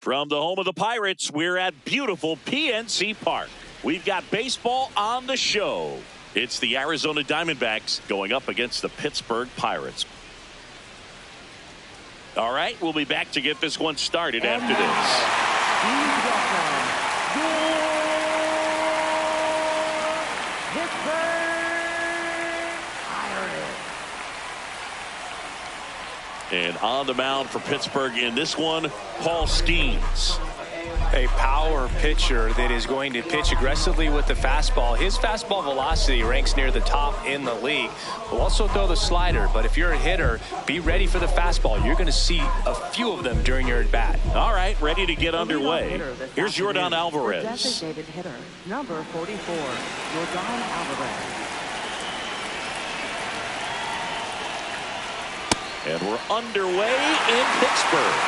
From the home of the Pirates, we're at beautiful PNC Park. We've got baseball on the show. It's the Arizona Diamondbacks going up against the Pittsburgh Pirates. All right, we'll be back to get this one started after this. And on the mound for Pittsburgh in this one, Paul Skeens. A power pitcher that is going to pitch aggressively with the fastball. His fastball velocity ranks near the top in the league. Will also throw the slider, but if you're a hitter, be ready for the fastball. You're going to see a few of them during your at-bat. All right, ready to get underway. Here's Yordan Alvarez. Designated hitter, number 44, Yordan Alvarez. And we're underway in Pittsburgh.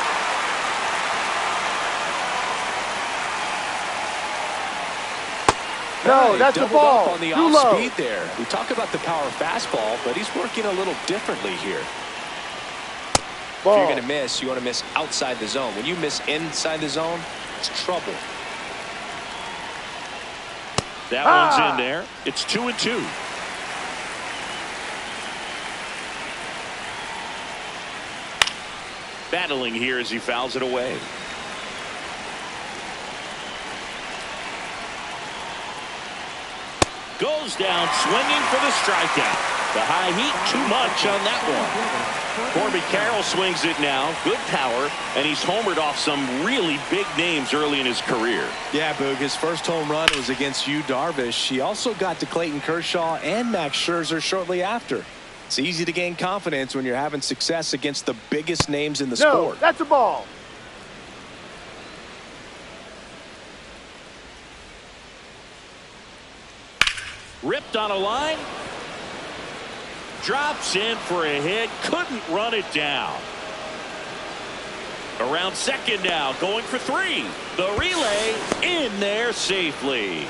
No, that's the ball. On the off speed there. We talk about the power fastball, but he's working a little differently here. Ball. If you're going to miss, you want to miss outside the zone. When you miss inside the zone, it's trouble. That one's in there. It's 2-2. Battling here as he fouls it away. Goes down swinging for the strikeout. The high heat, too much on that one. Corbin Carroll swings it now. Good power, and he's homered off some really big names early in his career. Yeah, Boog, his first home run was against Yu Darvish. He also got to Clayton Kershaw and Max Scherzer shortly after. It's easy to gain confidence when you're having success against the biggest names in the sport. That's a ball. Ripped on a line. Drops in for a hit. Couldn't run it down. Around second now. Going for 3. The relay in there safely.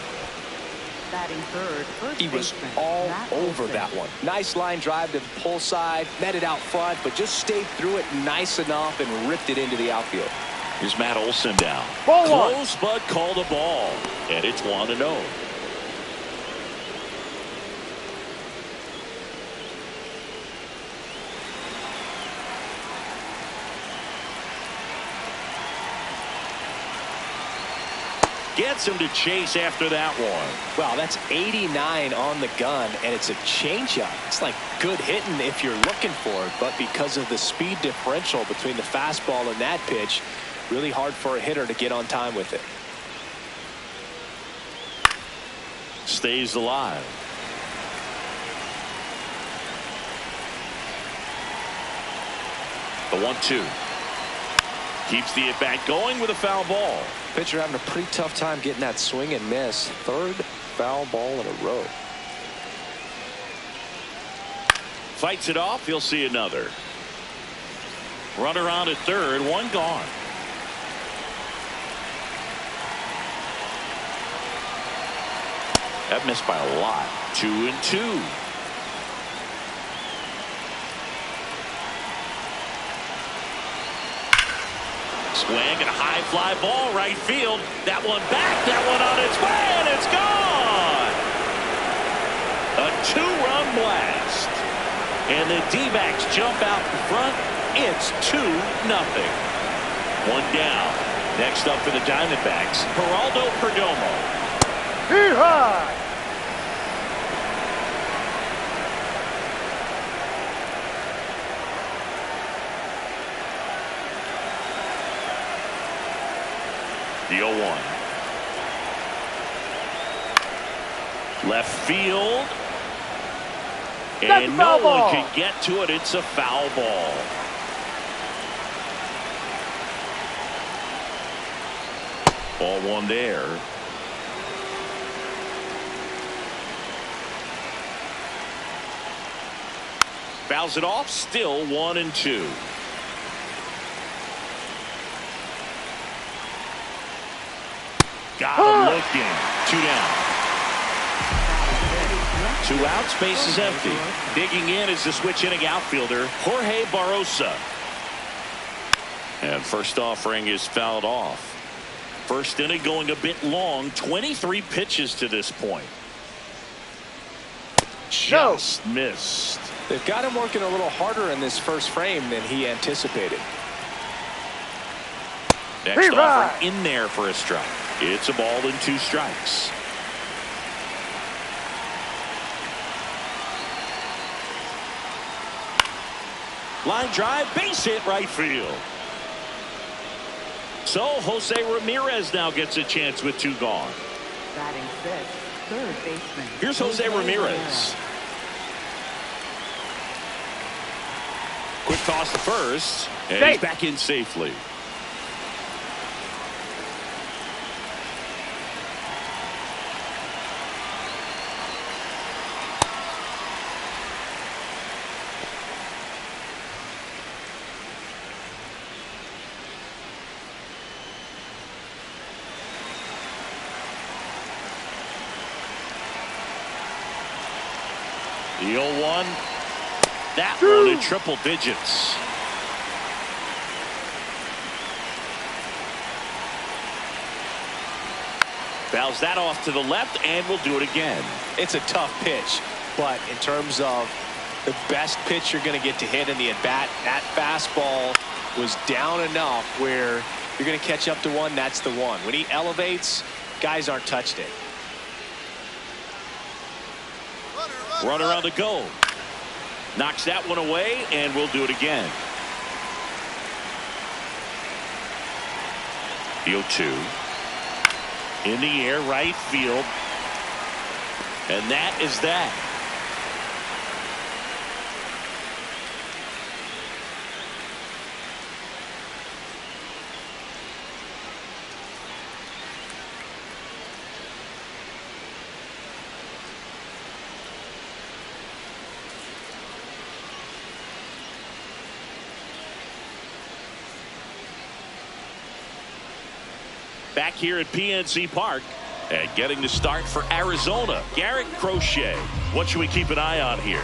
Batting third, he was all over that one. Nice line drive to the pull side. Met it out front, but just stayed through it nice enough and ripped it into the outfield. Here's Matt Olson down. Ball close, but called a ball. And it's 1-0. Gets him to chase after that one. Wow, that's 89 on the gun, and it's a changeup. It's like good hitting if you're looking for it, but because of the speed differential between the fastball and that pitch, really hard for a hitter to get on time with it. Stays alive. The 1-2. Keeps the at-bat going with a foul ball. Pitcher having a pretty tough time getting that swing and miss. Third foul ball in a row. Fights it off. He'll see another. Runner on at third. One gone. That missed by a lot. 2-2. Swing and a high fly ball right field. That one back. That one on its way, and it's gone. A 2-run blast. And the D-backs jump out in front. It's 2-0. One down. Next up for the Diamondbacks, Geraldo Perdomo. Hee-haw! The 0-1. Left field. And no one can get to it. It's a foul ball. Ball one there. Fouls it off. Still 1-2. Got him looking. 2 down. 2 outs. Base is empty. Digging in is the switch inning outfielder Jorge Barrosa. And first offering is fouled off. First inning going a bit long. 23 pitches to this point. Just missed. They've got him working a little harder in this first frame than he anticipated. Next offering in there for a strike. It's a ball and 2 strikes. Line drive, base hit, right field. So Jose Ramirez now gets a chance with 2 gone. Batting 6th, third baseman. Here's Jose Ramirez. Quick toss to first, and he's back in safely. The 0-1. That one in triple digits. Fouls that off to the left, and we'll do it again. It's a tough pitch, but in terms of the best pitch you're going to get to hit in the at-bat, that fastball was down enough where you're going to catch up to one. That's the one. When he elevates, guys aren't touched it. Runner on the go. Knocks that one away, and we'll do it again. The 0-2. In the air, right field. And that is that. Back here at PNC Park and getting the start for Arizona, Garrett Crochet. What should we keep an eye on here?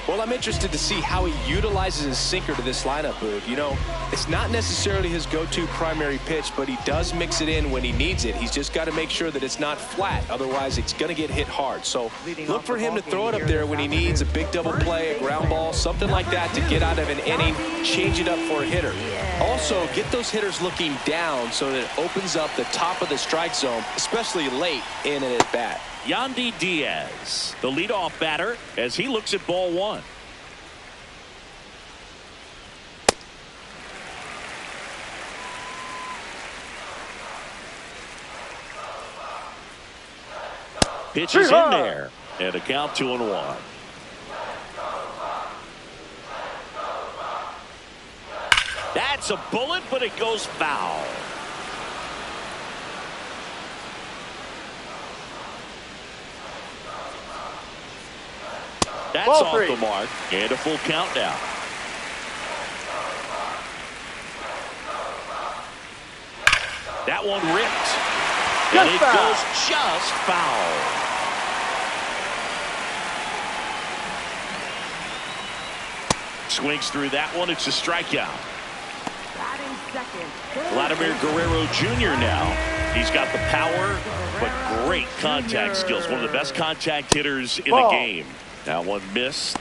Well, I'm interested to see how he utilizes his sinker to this lineup, Boog. You know, it's not necessarily his go-to primary pitch, but he does mix it in when he needs it. He's just got to make sure that it's not flat. Otherwise, it's going to get hit hard. So look for him to throw it up there when he needs a big double play, a ground ball, something like that to get out of an inning, change it up for a hitter. Also, get those hitters looking down so that it opens up the top of the strike zone, especially late in an at-bat. Yandy Diaz, the leadoff batter, as he looks at ball 1. Pitch is in there, and a count 2-1. That's a bullet, but it goes foul. That's off the mark, and a full count now. That one ripped, and it goes just foul. Swings through that one. It's a strikeout. Vladimir Guerrero Jr. now. He's got the power, but great contact skills. One of the best contact hitters in the game. That one missed.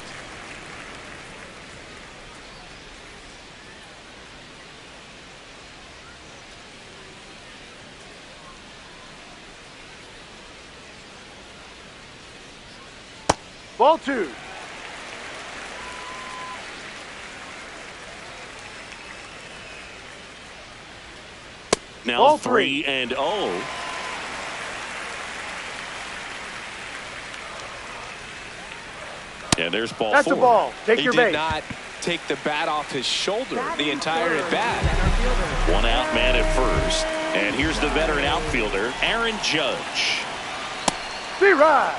Ball 2. Now ball 3-0. And there's ball 4. That's a ball. Take your base. He did not take the bat off his shoulder the entire at bat. 1 out man at first. And here's the veteran outfielder, Aaron Judge. Be right.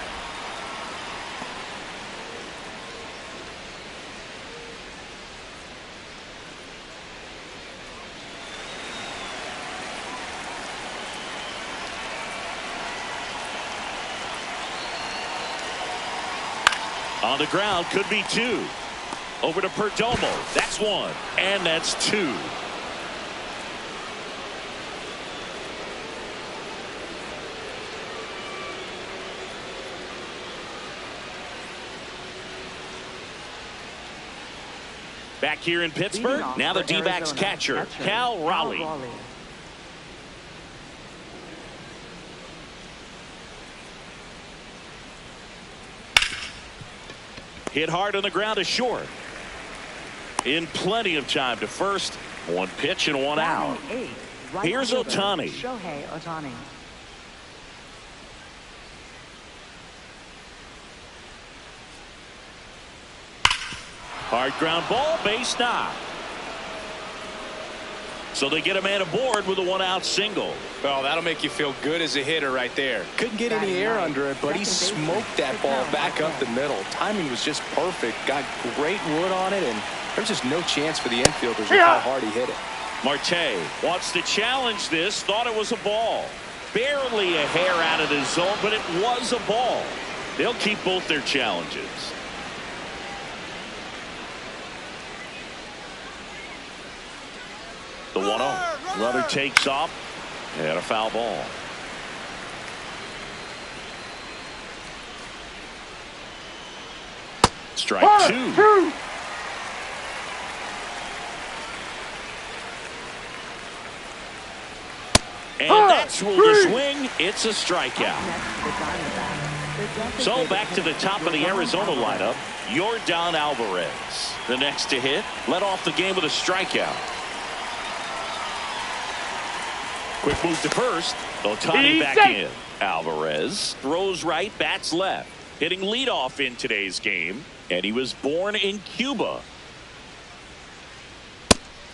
On the ground, could be 2. Over to Perdomo. That's 1, and that's 2. Back here in Pittsburgh, now the D-backs catcher, Cal Raleigh. Hit hard on the ground to short. In plenty of time to first. One pitch and one out. Here's Ohtani. Shohei Ohtani. Hard ground ball, base knock. So they get a man aboard with a one-out single. Well, that'll make you feel good as a hitter right there. Couldn't get any air under it, but he smoked that ball back up the middle. Timing was just perfect. Got great wood on it, and there's just no chance for the infielders with how hard he hit it. Marte wants to challenge this. Thought it was a ball. Barely a hair out of the zone, but it was a ball. They'll keep both their challenges. The 1-0. Runner takes off. And a foul ball. Strike two. And that's ruled a swing. It's a strikeout. So back to the top of the Arizona lineup, Yordan Alvarez. The next to hit, led off the game with a strikeout. Quick move to first. Ohtani back in. Alvarez throws right, bats left. Hitting leadoff in today's game. And he was born in Cuba.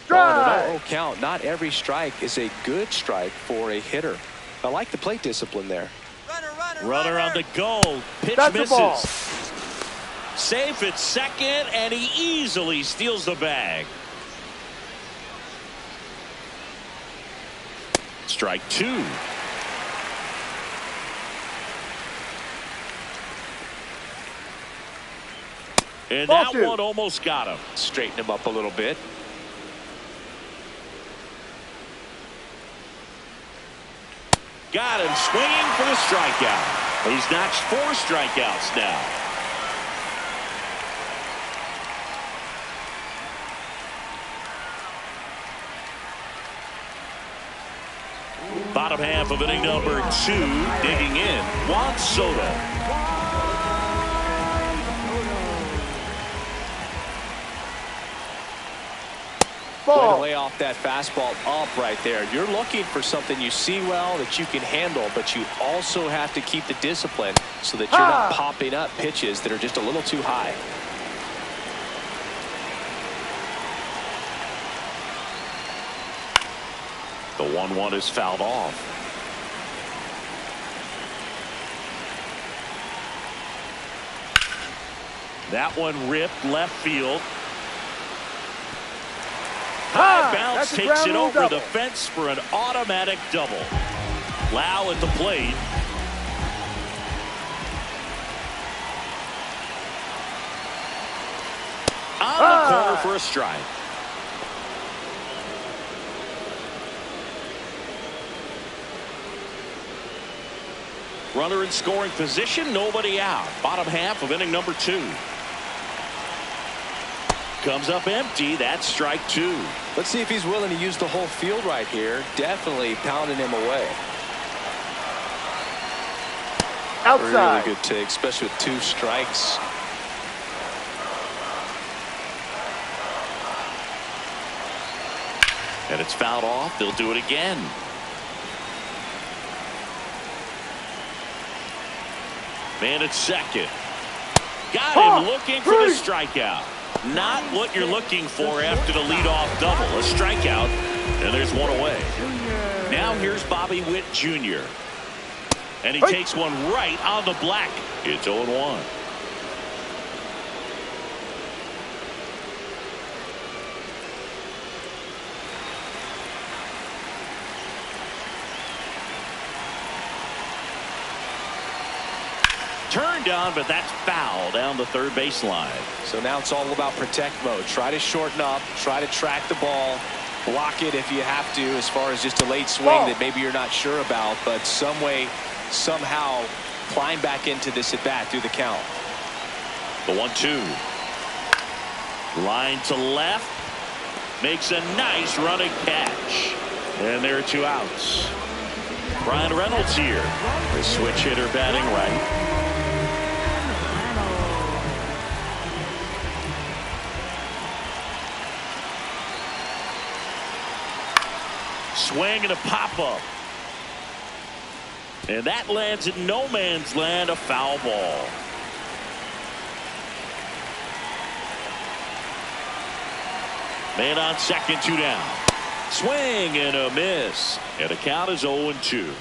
Oh, count. Not every strike is a good strike for a hitter. I like the plate discipline there. Runner on the go. Pitch misses. Safe at second, and he easily steals the bag. Strike two. And that one almost got him. Straighten him up a little bit. Got him swinging for the strikeout. He's notched 4 strikeouts now. Bottom half of inning number 2, digging in, Juan Soto. Way to lay off that fastball up right there. You're looking for something you see well that you can handle, but you also have to keep the discipline so that you're not popping up pitches that are just a little too high. The 1-1 is fouled off. That one ripped left field. High bounce takes it over the fence for an automatic double. Lau at the plate. On the corner for a strike. Runner in scoring position, nobody out. Bottom half of inning number 2. Comes up empty. That's strike 2. Let's see if he's willing to use the whole field right here. Definitely pounding him away. Outside. Really good take, especially with 2 strikes. And it's fouled off. They'll do it again. Man at second. Got him looking for the strikeout. Not what you're looking for after the leadoff double. A strikeout, and there's one away. Now here's Bobby Witt Jr. And he takes one right on the black. It's 0-1. Turned on, but that's foul down the third baseline. So now it's all about protect mode. Try to shorten up, try to track the ball, block it if you have to, as far as just a late swing that maybe you're not sure about, but some way, somehow climb back into this at bat through the count. The 1-2. Line to left. Makes a nice running catch. And there are 2 outs. Brian Reynolds here. The switch hitter batting right. Swing and a pop-up. And that lands in no man's land, a foul ball. Man on second, 2 down. Swing and a miss. And the count is 0-2.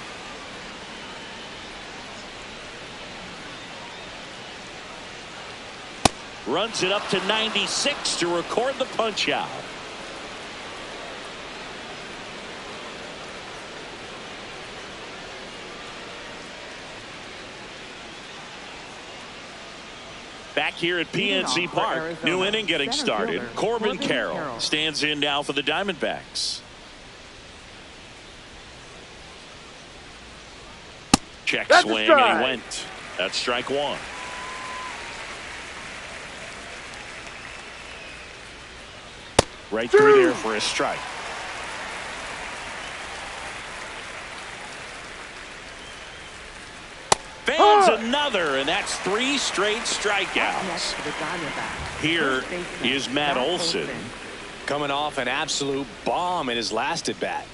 Runs it up to 96 to record the punch out. Back here at PNC Park, new inning getting started. Corbin Carroll stands in now for the Diamondbacks. Check swing and he went. That's strike 1. Right through there for a strike. Fans another, and that's 3 straight strikeouts. Here is Matt Olson. Coming off an absolute bomb in his last at bat.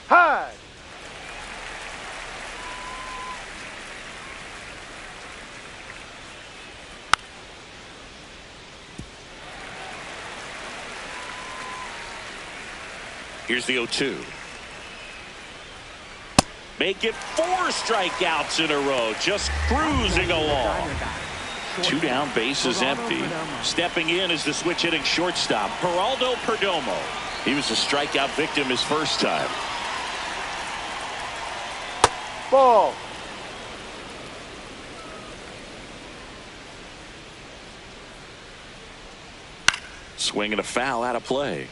High. Here's the 0-2. Make it 4 strikeouts in a row. Just cruising along. 2 down, bases empty. Stepping in is the switch hitting shortstop, Geraldo Perdomo. He was a strikeout victim his first time. Ball. Swing and a foul out of play.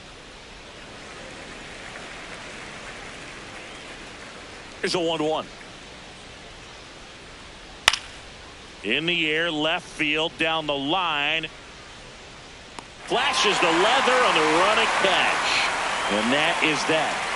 Here's a 1-1. In the air, left field, down the line. Flashes the leather on the running catch. And that is that.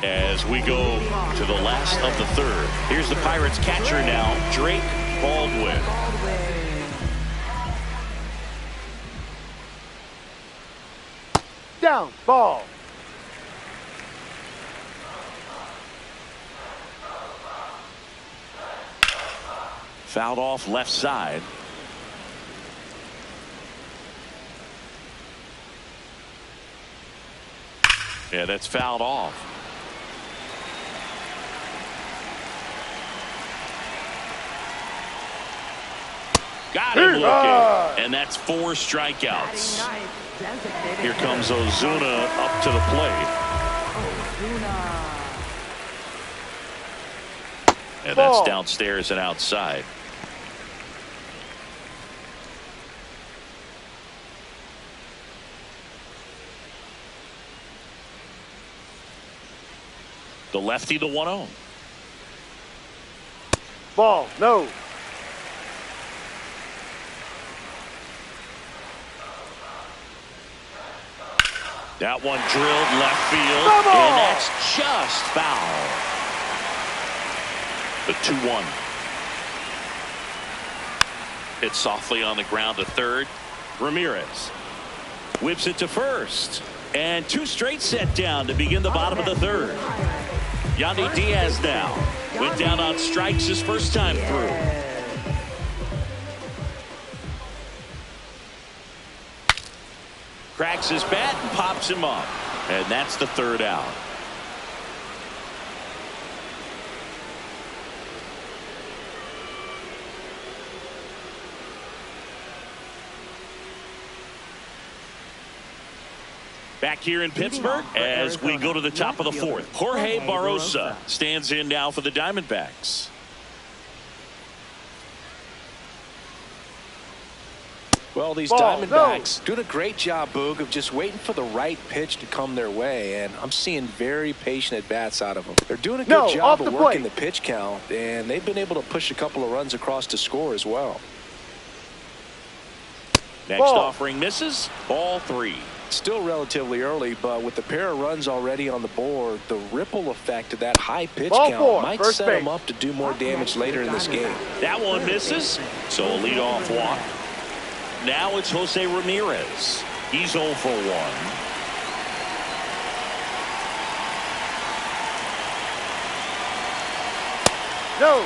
As we go to the last of the 3rd. Here's the Pirates catcher now, Drake Baldwin. Down. Ball. Fouled off left side. Yeah, that's fouled off. Got him looking. And that's 4 strikeouts. Here comes Ozuna up to the plate. And that's downstairs and outside. The lefty, the 1-0. Ball. No. That one drilled left field, and that's just foul. The 2-1. Hit softly on the ground to third. Ramirez whips it to first. And 2 straight set down to begin the bottom of the 3rd. Yandy Diaz now went down on strikes his first time through. Cracks his bat and pops him up. And that's the 3rd out. Back here in Pittsburgh as we go to the top of the 4th. Jorge Barrosa stands in now for the Diamondbacks. Well, these Ball, Diamondbacks doing a great job, Boog, of just waiting for the right pitch to come their way, and I'm seeing very patient at-bats out of them. They're doing a good job of working the pitch count, and they've been able to push a couple of runs across to score as well. Next offering misses. Ball 3. Still relatively early, but with the pair of runs already on the board, the ripple effect of that high pitch count might set them up to do more damage later in this game. That one misses, so a leadoff walk. Now it's Jose Ramirez. He's 0 for 1. No.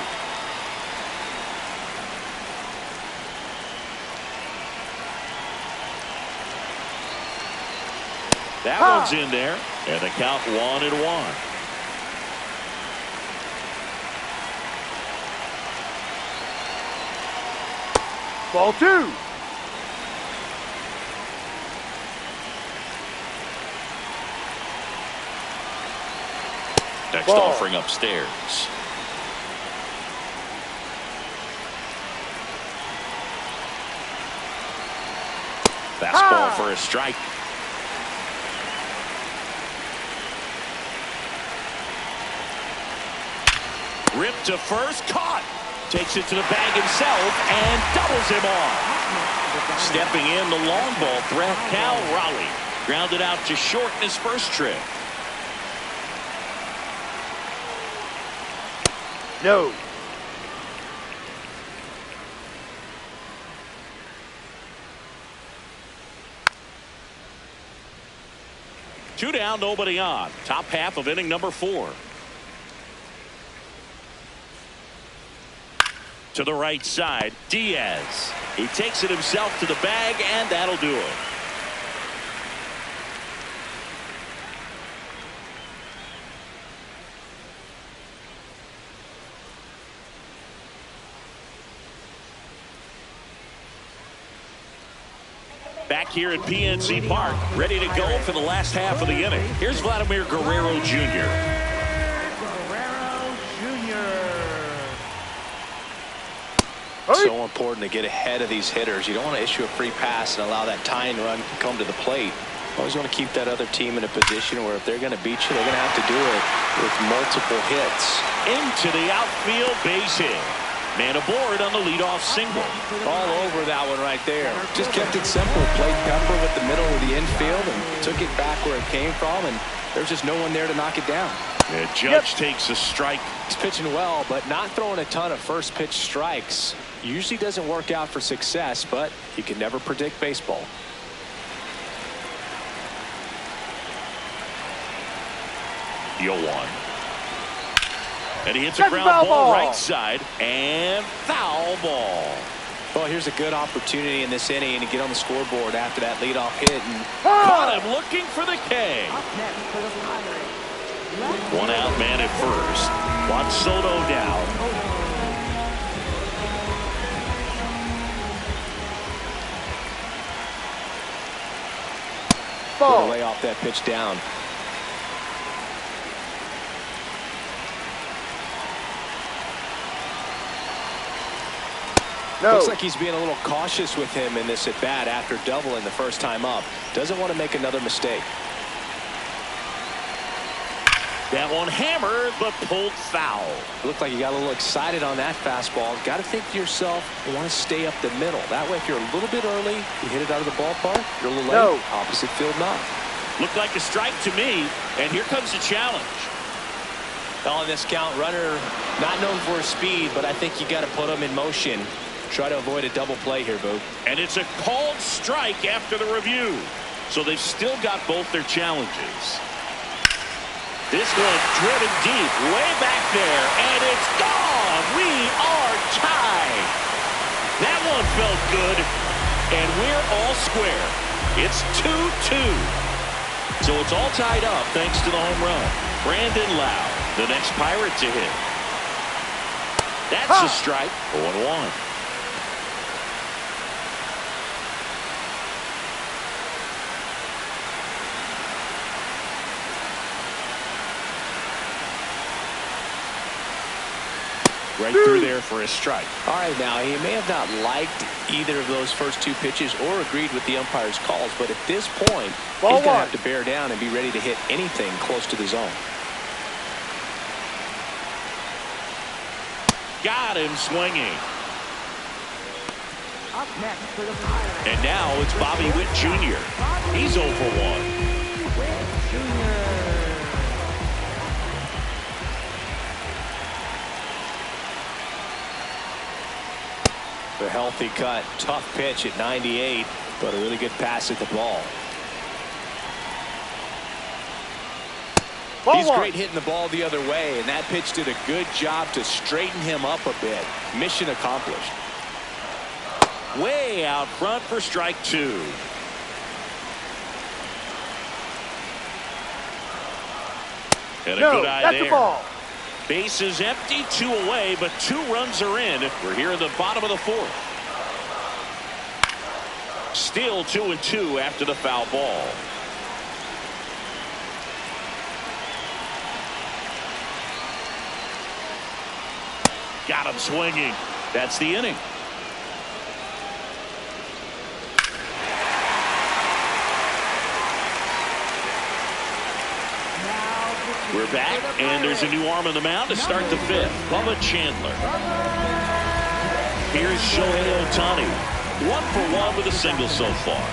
That one's in there, and the count 1-1. Ball 2. Next offering upstairs. Fastball for a strike. Ripped to first, caught. Takes it to the bag himself and doubles him off. Stepping in, the long ball threat, Cal Raleigh. Grounded out to short in his first trip. No. Two down, nobody on. Top half of inning number 4. To the right side, Diaz. He takes it himself to the bag, and that'll do it. Back here at PNC Park, ready to go for the last half of the inning. Here's Vladimir Guerrero Jr. So important to get ahead of these hitters. You don't want to issue a free pass and allow that tying run to come to the plate. Always want to keep that other team in a position where if they're going to beat you, they're going to have to do it with multiple hits. Into the outfield, base hit. Man aboard on the leadoff single. All over that one right there. Just kept it simple. Played Pepper with the middle of the infield and took it back where it came from, and there's just no one there to knock it down. The Judge takes a strike. He's pitching well, but not throwing a ton of first pitch strikes. Usually doesn't work out for success, but you can never predict baseball. Deal 1. And he hits a ground ball right side, and foul ball. Well, here's a good opportunity in this inning to get on the scoreboard after that leadoff hit. And caught him looking for the K. One out man at first. Juan Soto down. Ball. Lay off that pitch down. No. Looks like he's being a little cautious with him in this at-bat after doubling the first time up. Doesn't want to make another mistake. That one hammered, but pulled foul. Looked like you got a little excited on that fastball. Got to think to yourself, you want to stay up the middle. That way, if you're a little bit early, you hit it out of the ballpark. You're a little late. Opposite field knock. Looked like a strike to me, and here comes the challenge. On this count, runner not known for his speed, but I think you got to put him in motion. Try to avoid a double play here, Boog. And it's a called strike after the review. So they've still got both their challenges. This one driven deep, way back there, and it's gone. We are tied. That one felt good, and we're all square. It's 2-2. So it's all tied up thanks to the home run. Brandon Lowe, the next Pirate to hit. That's a strike. 0-1. Right through there for a strike. All right, now, he may have not liked either of those first two pitches or agreed with the umpire's calls, but at this point, he's going to have to bear down and be ready to hit anything close to the zone. Got him swinging. Up next for the Pirates. And now it's Bobby Witt Jr. He's 0 for 1. Witt Jr. The healthy cut, tough pitch at 98, but a really good pass at the ball. He's great hitting the ball the other way, and that pitch did a good job to straighten him up a bit. Mission accomplished. Way out front for strike 2. And a good eye that's there. the ball. Base is empty, 2 away, but 2 runs are in. We're here in the bottom of the 4th. Still 2-2 after the foul ball. Got him swinging. That's the inning. We're back, and there's a new arm on the mound to start the 5th. Bubba Chandler. Here's Shohei Ohtani. 1 for 1 with a single so far.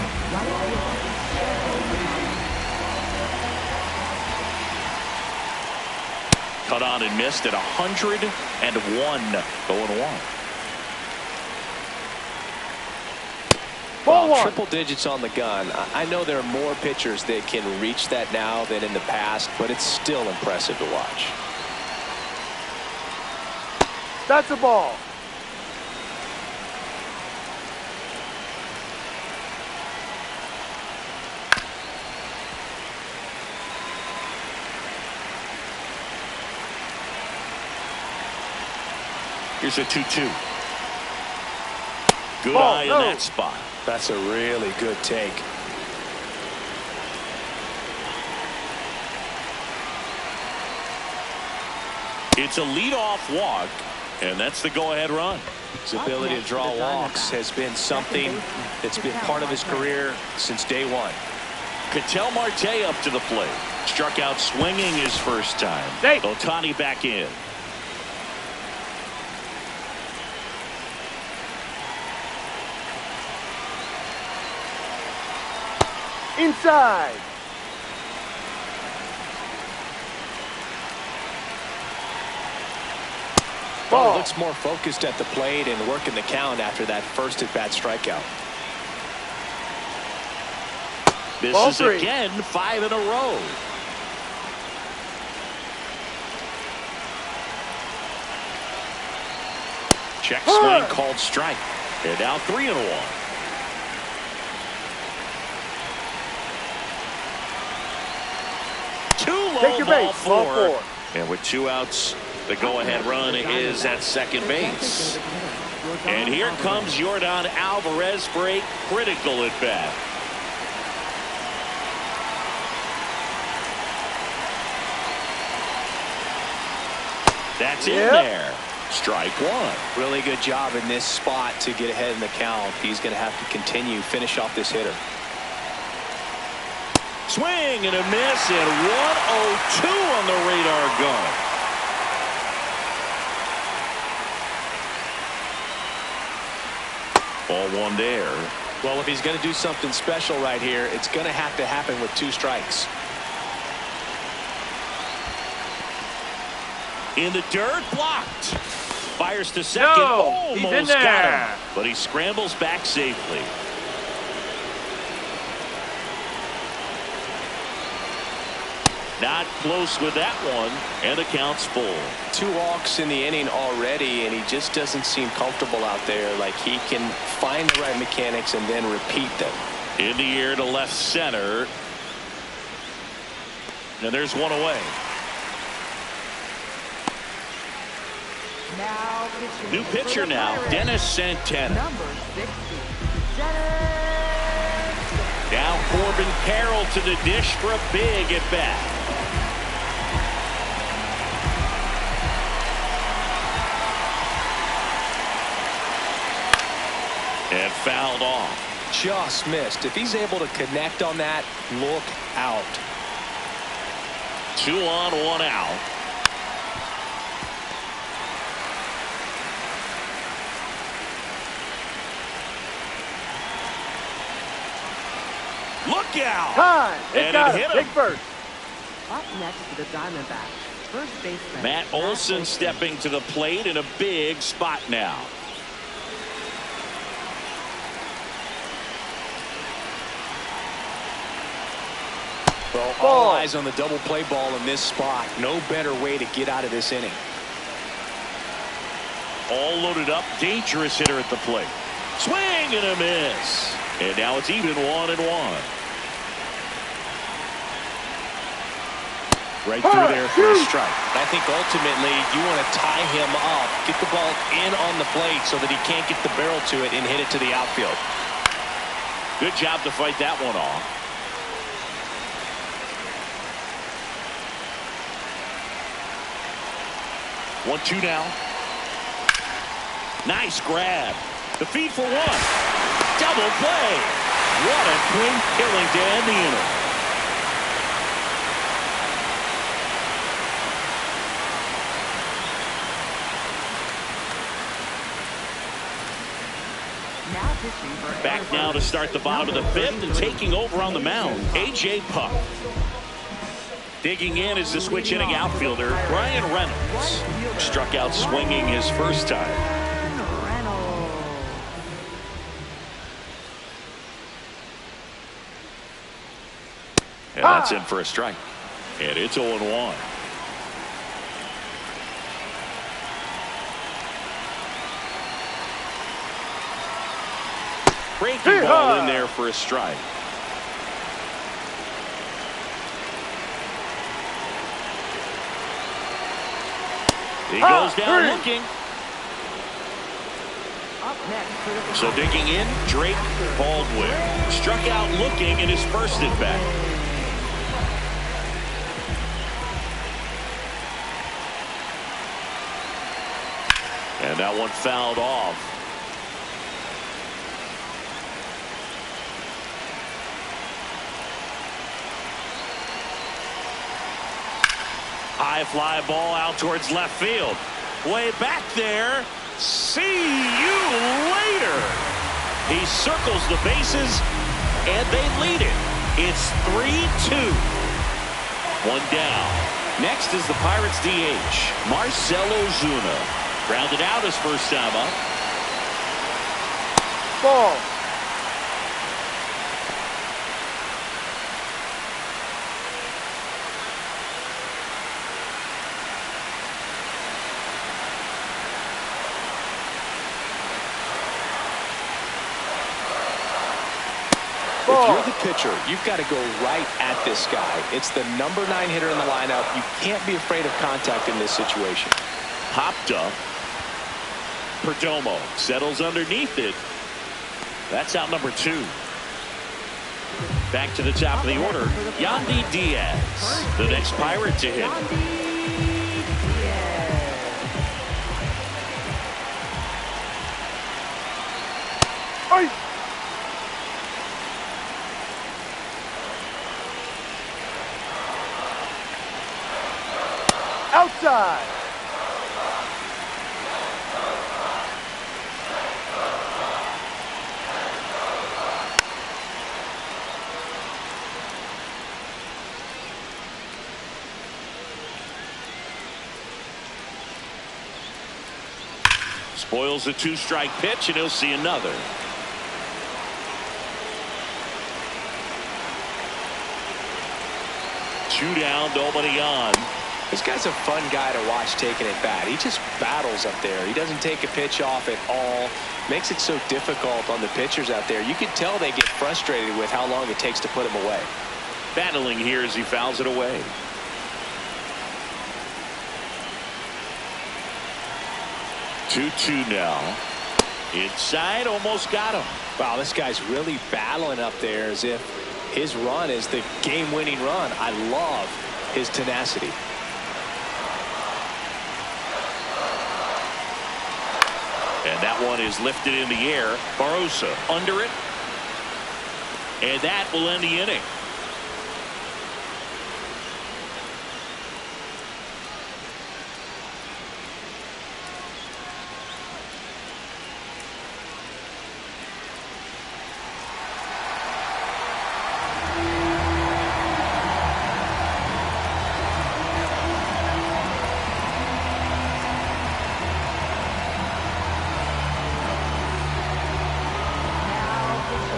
Cut on and missed at 101. 0-1. Well, triple digits on the gun. I know there are more pitchers that can reach that now than in the past, but it's still impressive to watch. That's a ball. Here's a 2-2. Good Ball, eye in no. that spot. That's a really good take. It's a leadoff walk, and that's the go-ahead run. His ability to draw walks has been something that's been part of his career since day one. Ketel Marte up to the plate. Struck out swinging his first time. Safe. Ohtani back in. Inside. Well, Ball. he looks more focused at the plate and working the count after that first at-bat strikeout. This Ball is 3. again 5 in a row. Check swing called strike. They're now 3-1. Take your Ball base. Ball 4. And with 2 outs, the go-ahead run is at second base. And here comes Yordan Alvarez for a critical at-bat. That's in there. Strike 1. Really good job in this spot to get ahead in the count. He's going to have to continue, finish off this hitter. Swing and a miss, and 102 on the radar gun. Ball 1 there. Well, if he's going to do something special right here, it's going to have to happen with 2 strikes. In the dirt, blocked. Fires to second. No, he's in Almost there. got him, but he scrambles back safely. Not close with that one, and the count's full. 2 walks in the inning already, and he just doesn't seem comfortable out there. Like he can find the right mechanics and then repeat them. In the air to left center. And there's 1 away. Now pitching New for pitcher the now, Pirates. Dennis Santana. Number 60. Dennis. Now Corbin Carroll to the dish for a big at bat. fouled off. Just missed. If he's able to connect on that, look out. 2 on, 1 out. Look out! Time. It And got it hit him. him. Take first. Up next to the Diamondbacks, first baseman Matt Olson stepping to the plate in a big spot now. Well, Ball. all eyes on the double play ball in this spot. No better way to get out of this inning. All loaded up, dangerous hitter at the plate. Swing and a miss. And now it's even 1-1. Right through there for a strike. I think ultimately you want to tie him up, get the ball in on the plate so that he can't get the barrel to it and hit it to the outfield. Good job to fight that one off. One-two now. Nice grab. The feed for 1. Double play. What a quick killing to end the inning. Now pitching for Back now to start the bottom of the 5th and taking over on the mound, A.J. Puk. Digging in is the switch hitting outfielder, Brian Reynolds. Struck out swinging his first time. Reynolds. And that's in for a strike. And it's 0-1. Breaking ball in there for a strike. He goes down looking. Up next for the So digging in, Drake Baldwin. Struck out looking in his first at bat. And that one fouled off. High fly ball out towards left field. Way back there. See you later. He circles the bases, and they lead it. It's 3-2. One down. Next is the Pirates DH, Marcell Ozuna. Grounded out his first time up. Ball. If you're the pitcher, you've got to go right at this guy. It's the number 9 hitter in the lineup. You can't be afraid of contact in this situation. Popped up. Perdomo settles underneath it. That's out number 2. Back to the top of the order, Yandy Diaz, the next Pirate to hit. Ay. Outside. Spoils a 2-strike pitch, and he'll see another. Two down, nobody on. This guy's a fun guy to watch taking at bat. He just battles up there. He doesn't take a pitch off at all. Makes it so difficult on the pitchers out there. You can tell they get frustrated with how long it takes to put him away. Battling here as he fouls it away. Two now. Inside, almost got him. Wow, this guy's really battling up there as if his run is the game-winning run. I love his tenacity. And that one is lifted in the air. Barosa under it. And that will end the inning.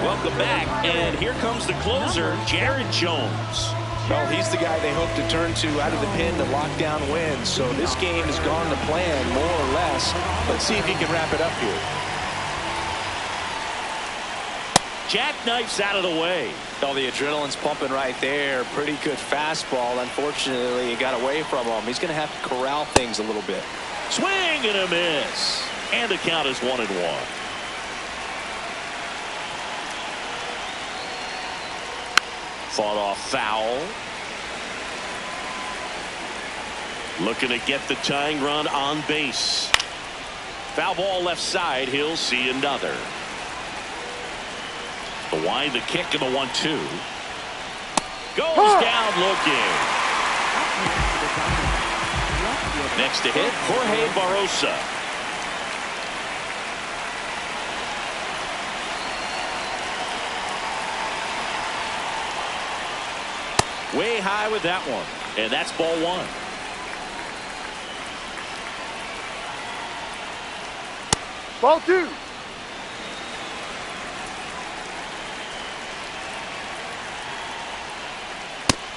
Welcome back, and here comes the closer, Jared Jones. Well, he's the guy they hope to turn to out of the pen to lock down wins. So this game has gone to plan, more or less. Let's see if he can wrap it up here. Jackknifes out of the way. Oh, the adrenaline's pumping right there. Pretty good fastball. Unfortunately, it got away from him. He's going to have to corral things a little bit. Swing and a miss. And the count is 1-1. Fought off foul. Looking to get the tying run on base. Foul ball left side. He'll see another. The wind, the kick, and the 1-2. Goes down looking. Next to hit, Jorge Barosa. Way high with that one. And that's ball one. Ball two.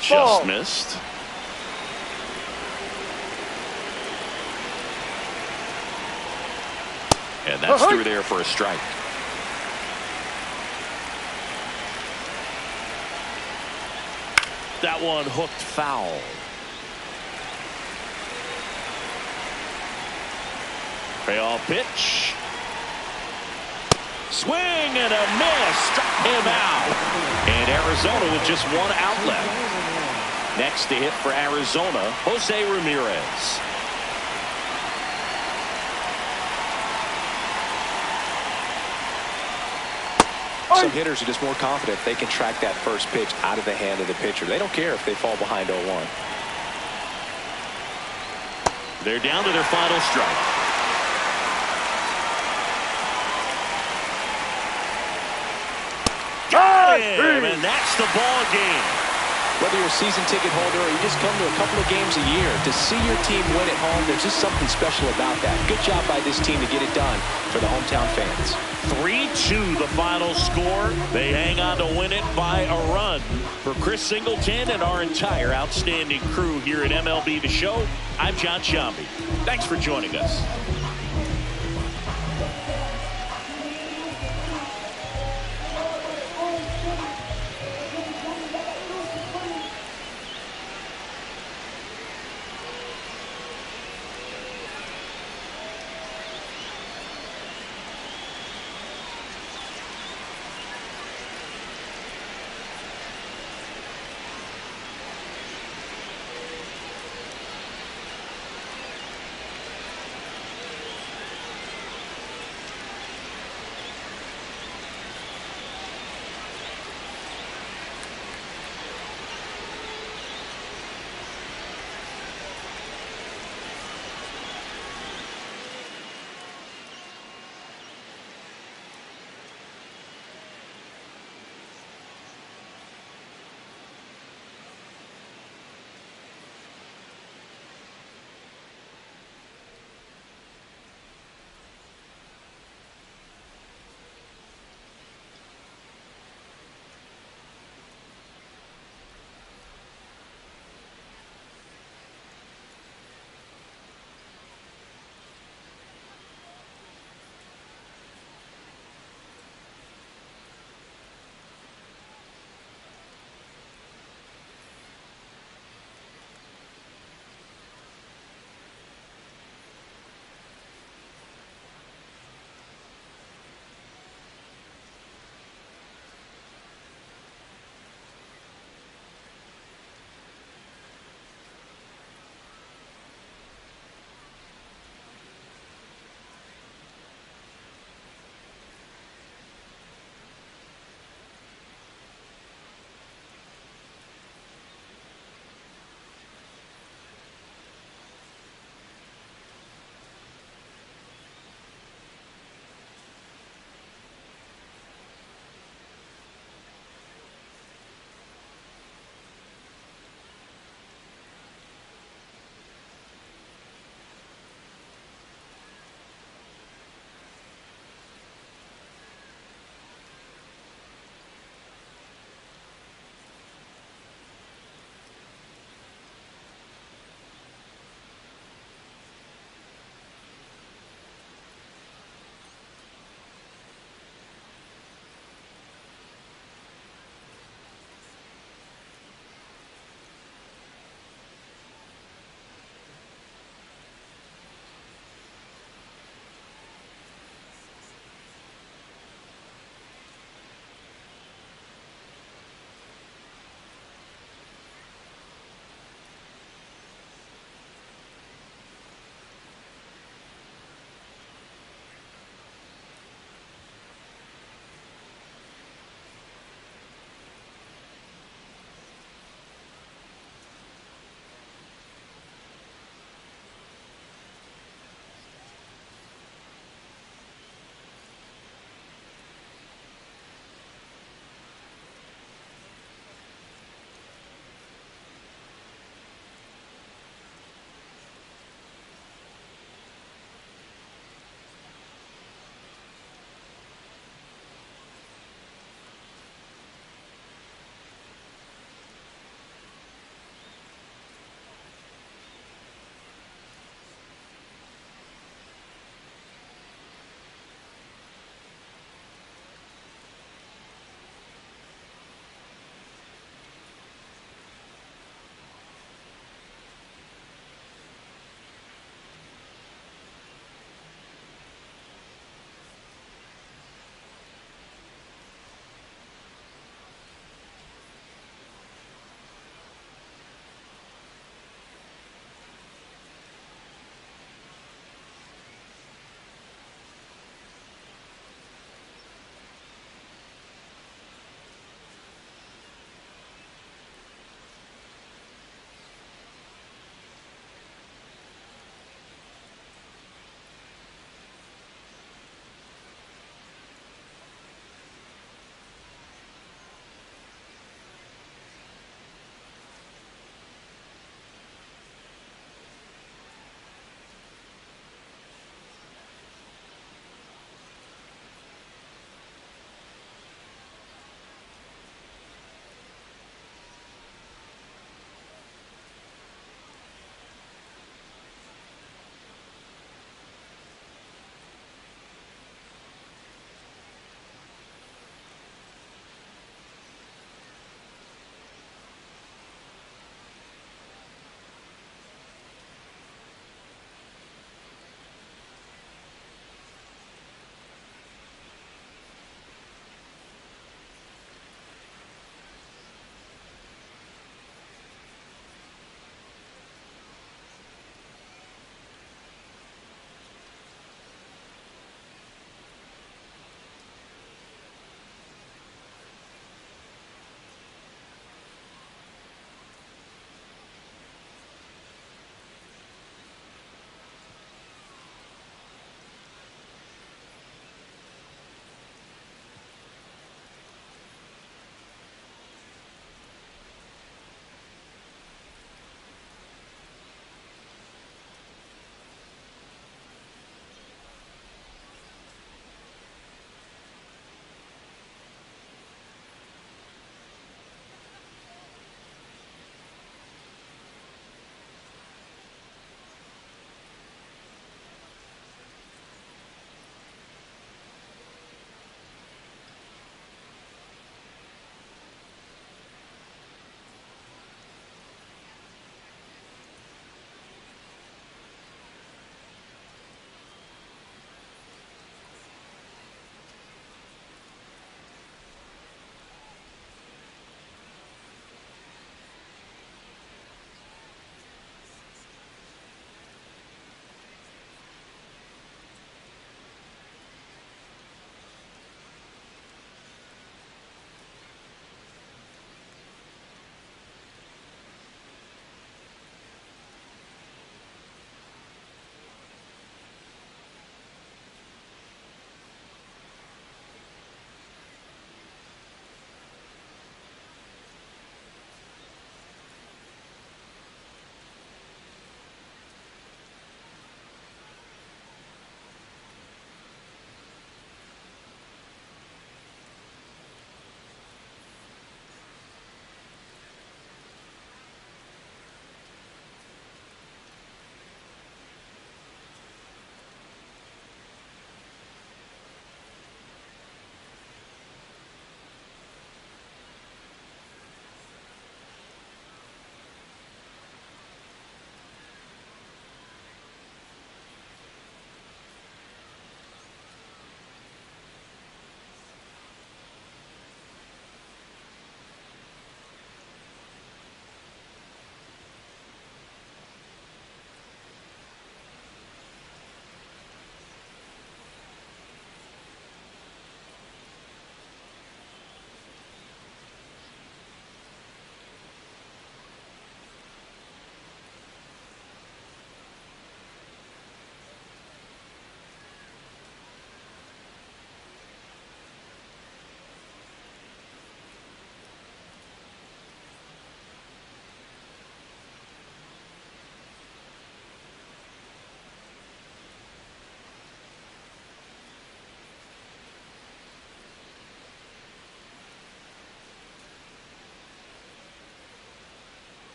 Just missed. And that's through there for a strike. That one hooked foul. Payoff pitch. Swing and a miss. Struck him out. And Arizona with just one outlet. Next to hit for Arizona, Jose Ramirez. Some hitters are just more confident if they can track that first pitch out of the hand of the pitcher. They don't care if they fall behind 0-1. They're down to their final strike. Got him, and that's the ball game. Whether you're a season ticket holder or you just come to a couple of games a year, to see your team win at home, there's just something special about that. Good job by this team to get it done for the hometown fans. 3-2 the final score. They hang on to win it by a run. For Chris Singleton and our entire outstanding crew here at MLB The Show, I'm John Sciambi. Thanks for joining us.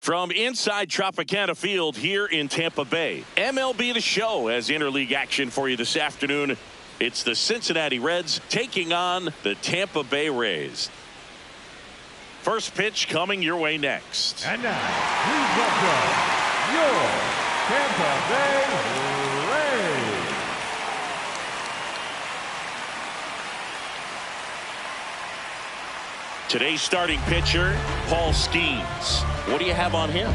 From inside Tropicana Field here in Tampa Bay, MLB The Show has interleague action for you this afternoon. It's the Cincinnati Reds taking on the Tampa Bay Rays. First pitch coming your way next. And now, please welcome your Tampa Bay Rays. Today's starting pitcher, Paul Skeens. What do you have on him?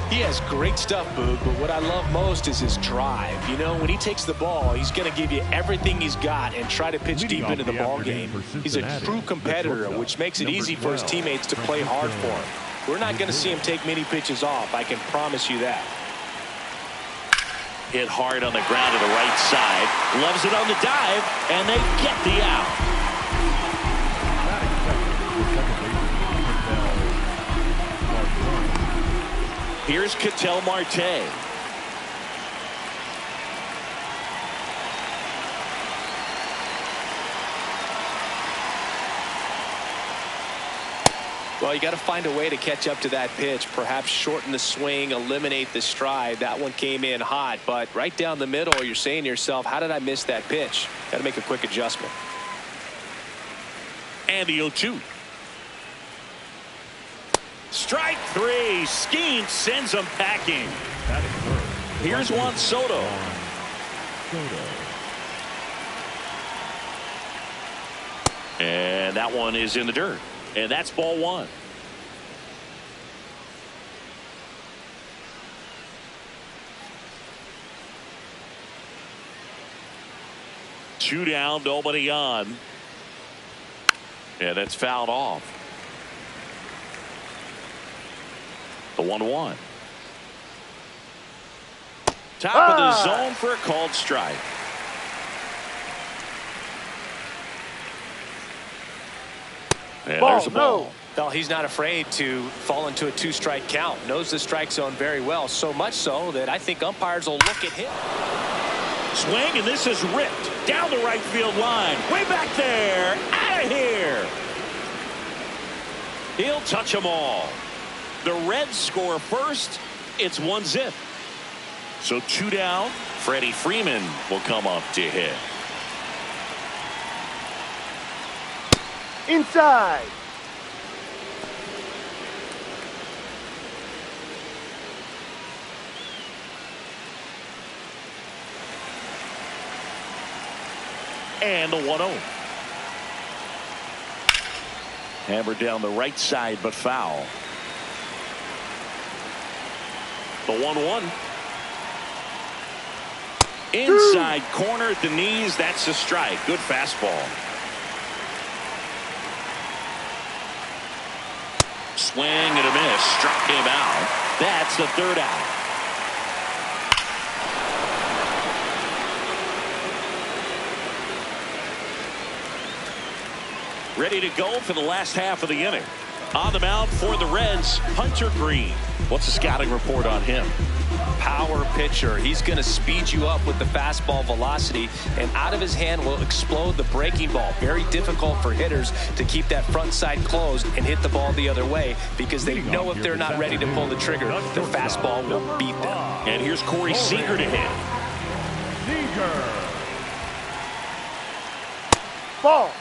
He has great stuff, Boog, but what I love most is his drive. You know, when he takes the ball, he's going to give you everything he's got and try to pitch deep into the ball game. He's a true competitor, which makes it easy for his teammates to play hard for him. We're not going to see him take many pitches off, I can promise you that. Hit hard on the ground to the right side. Loves it on the dive, and they get the out. Here's Ketel Marte. Well, you got to find a way to catch up to that pitch, perhaps shorten the swing, eliminate the stride. That one came in hot, but right down the middle, you're saying to yourself, how did I miss that pitch? Got to make a quick adjustment. And the 0-2. Strike three. Skeens sends them packing. Here's Juan Soto. And that one is in the dirt. And that's ball one. Two down, nobody on. Yeah, that's fouled off. The 1-1. Top of the zone for a called strike. And there's a ball. Well, he's not afraid to fall into a two-strike count. Knows the strike zone very well. So much so that I think umpires will look at him. Swing, and this is ripped down the right field line. Way back there. Out of here. He'll touch them all. The Reds score first. It's 1-0. So two down. Freddie Freeman will come up to hit. Inside. And the 1-0. Hammered down the right side, but foul. The 1-1. Inside corner at the knees. That's a strike. Good fastball. Swing and a miss. Struck him out. That's the third out. Ready to go for the last half of the inning. On the mound for the Reds, Hunter Greene. What's the scouting report on him? Power pitcher. He's going to speed you up with the fastball velocity, and out of his hand will explode the breaking ball. Very difficult for hitters to keep that front side closed and hit the ball the other way, because they know if they're not ready to pull the trigger, the fastball will beat them. And here's Corey Seager to hit. Ball.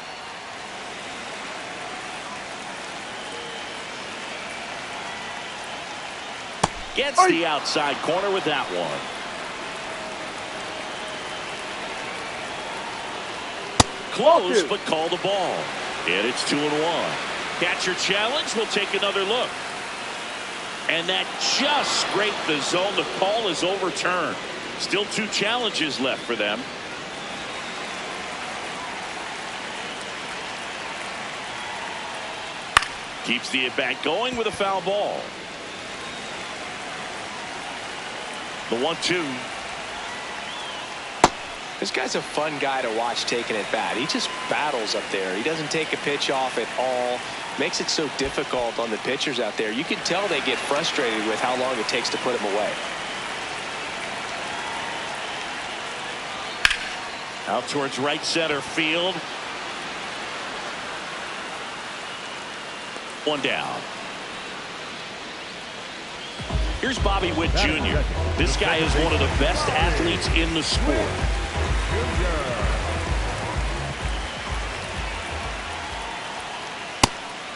Gets the outside corner with that one. Close, but call the ball. And it's 2-1. Catcher challenge. We'll take another look. And that just scraped the zone. The call is overturned. Still two challenges left for them. Keeps the at-bat going with a foul ball. The 1-2. This guy's a fun guy to watch taking at bat. He just battles up there. He doesn't take a pitch off at all. Makes it so difficult on the pitchers out there. You can tell they get frustrated with how long it takes to put him away. Out towards right center field. One down. Here's Bobby Witt Jr. This guy is one of the best athletes in the sport.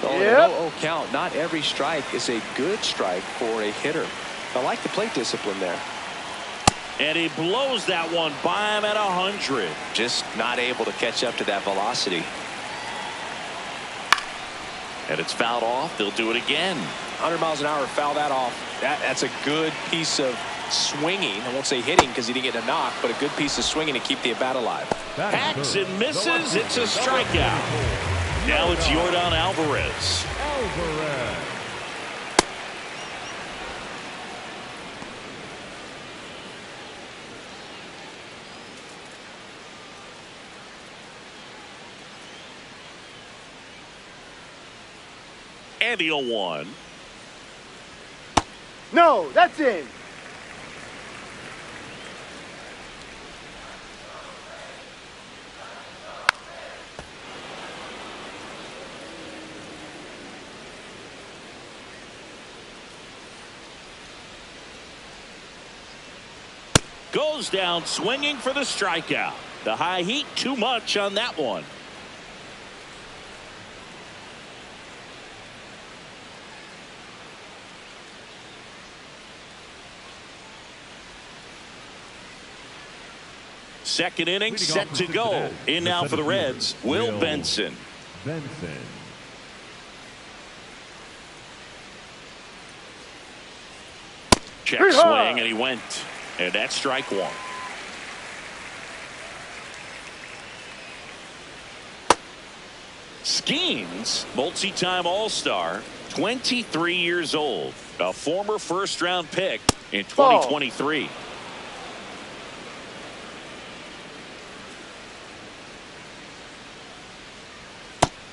Yep. No count. Not every strike is a good strike for a hitter. I like the plate discipline there. And he blows that one by him at 100. Just not able to catch up to that velocity. And it's fouled off. They'll do it again. 100 miles an hour, foul that off. That's a good piece of swinging. I won't say hitting because he didn't get a knock, but a good piece of swinging to keep the at-bat alive. Hacks and misses. It's a strikeout. Now it's Yordan Alvarez. And the 0-1. No, that's in. Goes down swinging for the strikeout. The high heat, too much on that one. Second inning set to go. In now for the Reds, Will Benson. Check swing, and he went. And that's strike one. Skeens, multi-time All-Star, 23 years old, a former first-round pick in 2023.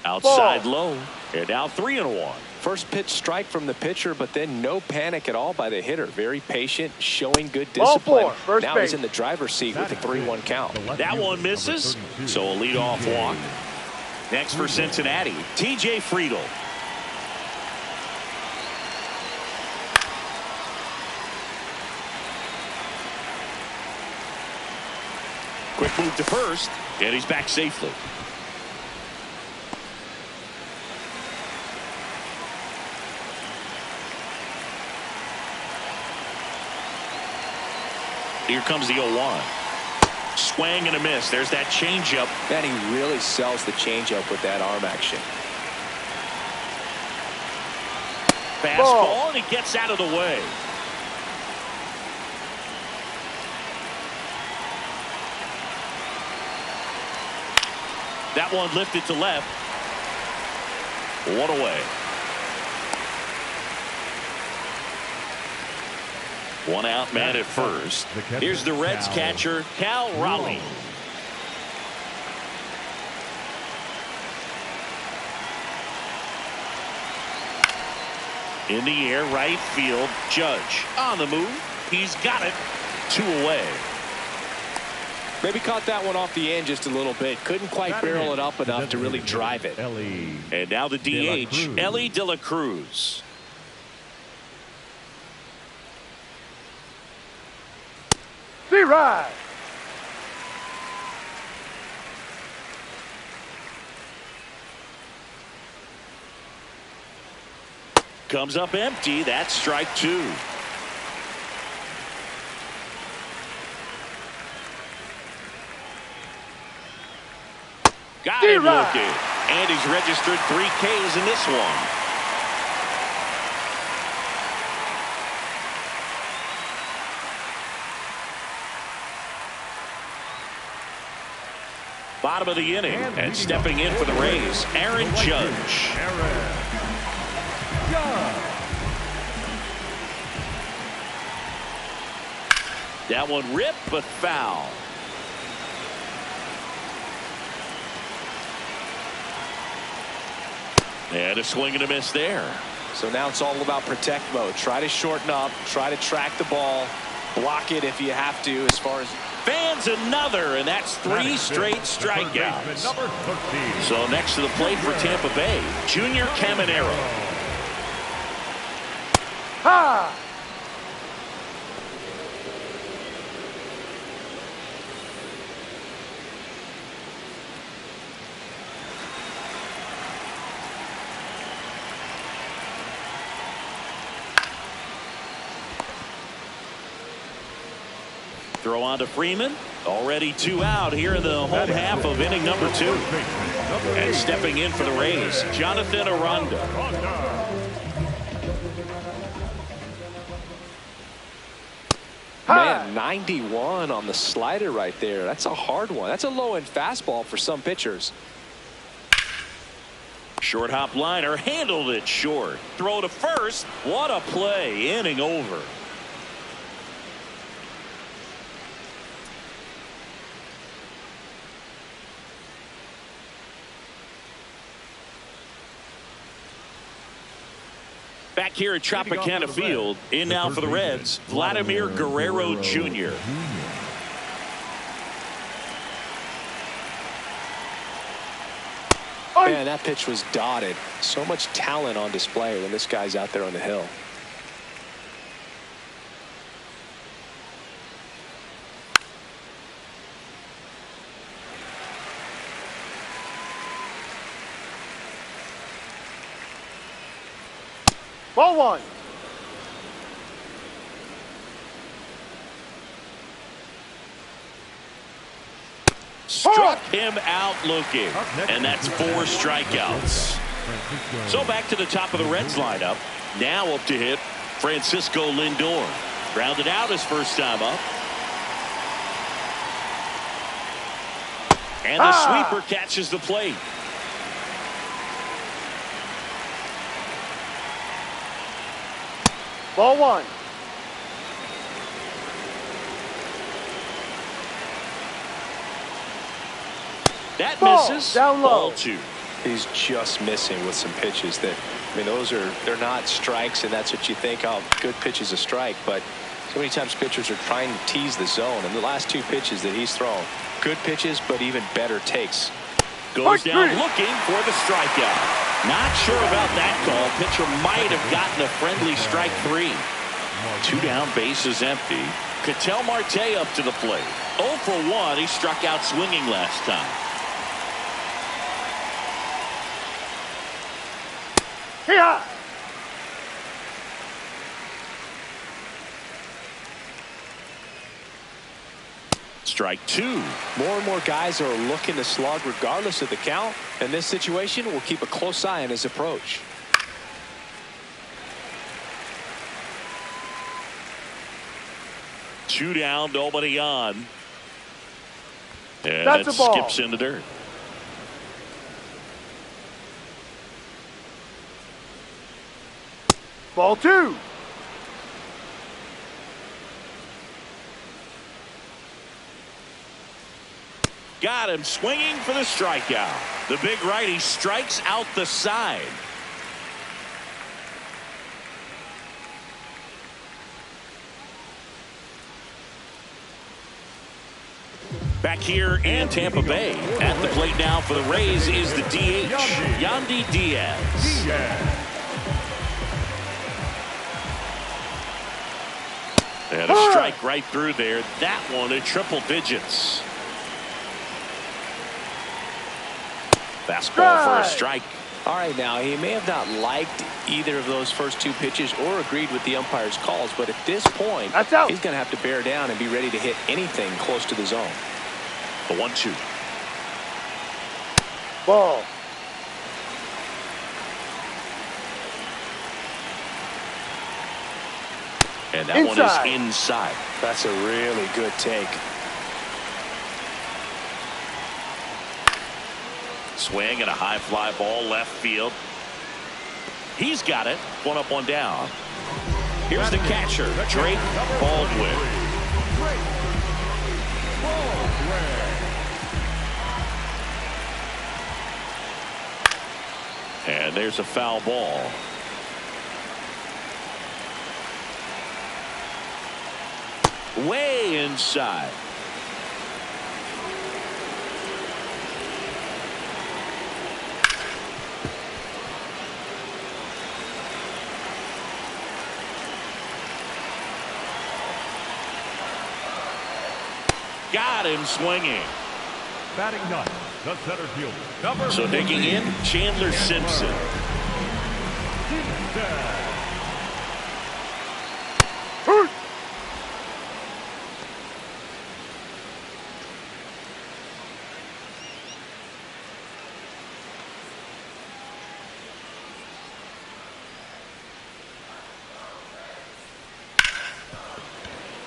Outside low, and now 3-1. First pitch strike from the pitcher, but then no panic at all by the hitter. Very patient, showing good discipline. Now he's in the driver's seat with a 3-1 count. That one misses, so a leadoff walk. Next for Cincinnati, TJ Friedl. Quick move to first, and he's back safely. Here comes the 0-1. Swing and a miss. There's that changeup. And he really sells the changeup with that arm action. Fastball, and he gets out of the way. That one lifted to left. One away. One out, man at first. Here's the Reds catcher, Cal Raleigh. In the air, right field. Judge on the move. He's got it. 2 away. Maybe caught that one off the end just a little bit. Couldn't quite barrel it up enough to really drive it. And now the DH, Elly De La Cruz. C-Ride. Comes up empty. That's strike 2. Got him looking. And he's registered 3 Ks in this one. Bottom of the inning, and stepping in for the Rays, Aaron Judge. That one ripped, but foul. And a swing and a miss there. So now it's all about protect mode. Try to shorten up, try to track the ball, block it if you have to as far as... Fans another, and that's 3 straight strikeouts. So next to the plate for Tampa Bay, Junior Caminero. Ha! Throw on to Freeman. Already 2 out here in the home half of inning number 2. And stepping in for the Rays, Jonathan Aranda. Man, 91 on the slider right there. That's a hard one. That's a low-end fastball for some pitchers. Short hop liner, handled it short. Throw to first. What a play. Inning over. Back here at Tropicana Field, in now for the Reds, Vladimir Guerrero Jr. Man, that pitch was dotted. So much talent on display when this guy's out there on the hill. Ball 1. Struck him out looking. And that's 4 strikeouts. So back to the top of the Reds lineup. Now up to hit Francisco Lindor. Grounded out his first time up. And the sweeper catches the plate. Ball 1. That Ball, misses. down low. Ball 2. He's just missing with some pitches that, I mean, they're not strikes, and that's what you think, oh, good pitch is a strike. But so many times pitchers are trying to tease the zone. And the last 2 pitches that he's thrown, good pitches, but even better takes. Goes down looking for the strikeout. Not sure about that call. Pitcher might have gotten a friendly strike 3. 2 down, bases empty. Ketel Marte up to the plate. 0 for 1. He struck out swinging last time. Here. Strike 2. More and more guys are looking to slug regardless of the count. In this situation, we'll keep a close eye on his approach. Two down, nobody on. And That's it a ball. skips in the dirt. Ball 2. Got him swinging for the strikeout. The big righty strikes out the side. Back here in Tampa Bay, at the plate now for the Rays is the DH, Yandy Diaz. And a strike right through there. That one in triple digits. Fastball for a strike. All right, now, he may have not liked either of those first 2 pitches or agreed with the umpire's calls, but at this point, That's out. he's going to have to bear down and be ready to hit anything close to the zone. The 1-2. Ball. And that one is inside. That's a really good take. Swing and a high fly ball left field. He's got it. 1 up, 1 down. Here's the catcher, Drake Baldwin. And there's a foul ball. Way inside. Got him swinging. Batting ninth, the center fielder. So digging in, Chandler Simpson.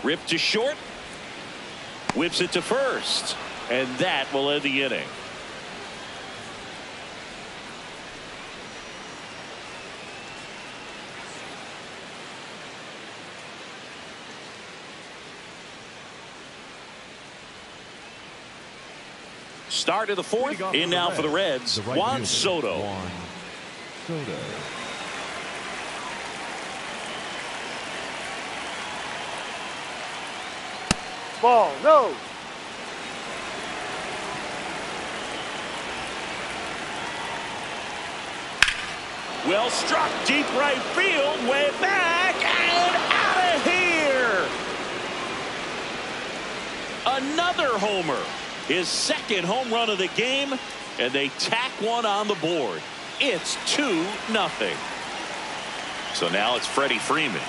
Ripped to short. Whips it to first. And that will end the inning. Start of the fourth. In now for the Reds, Juan Soto. Juan Soto. Ball, no. Well struck, deep right field, way back and out of here. Another homer. His second home run of the game, and they tack one on the board. It's 2-0. So now it's Freddie Freeman.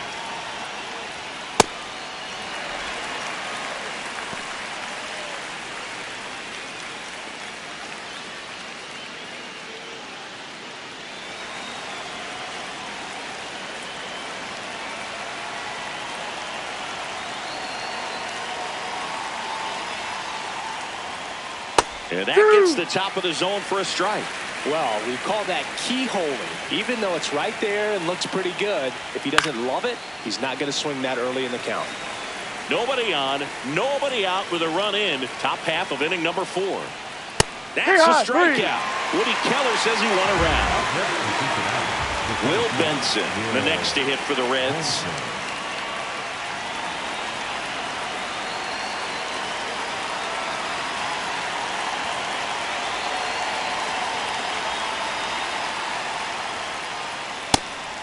And that gets the top of the zone for a strike. Well, we call that keyholing. Even though it's right there and looks pretty good, if he doesn't love it, he's not going to swing that early in the count. Nobody on, nobody out with a run in. Top half of inning number 4. That's a strikeout. Woody Keller says he won a round. Will Benson, the next to hit for the Reds.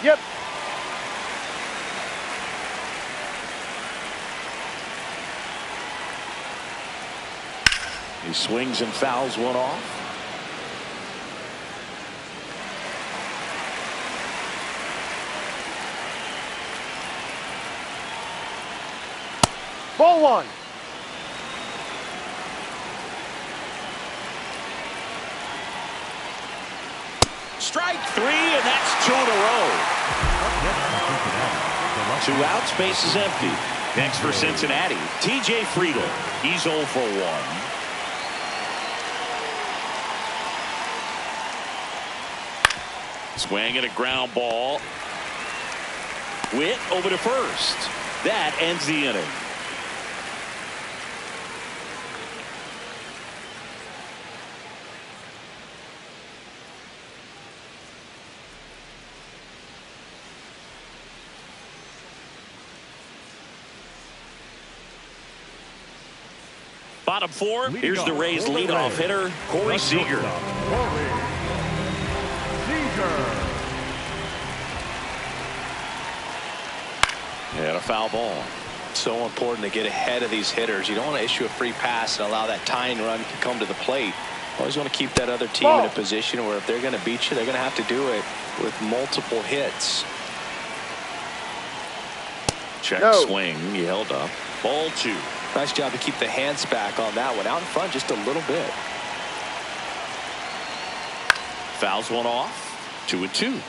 Yep. He swings and fouls one off. Ball 1. Strike 3, and that's 2 in a row. 2 outs, base is empty. Next for Cincinnati, TJ Friedl. He's 0 for 1. Swing and a ground ball. Witt over to first. That ends the inning. Bottom 4, here's the Rays leadoff hitter, Corey Seager. And a foul ball. So important to get ahead of these hitters. You don't want to issue a free pass and allow that tying run to come to the plate. Always want to keep that other team in a position where if they're going to beat you, they're going to have to do it with multiple hits. Check swing. He held up. Ball 2. Nice job to keep the hands back on that one. Out in front just a little bit. Fouls one off. 2-2.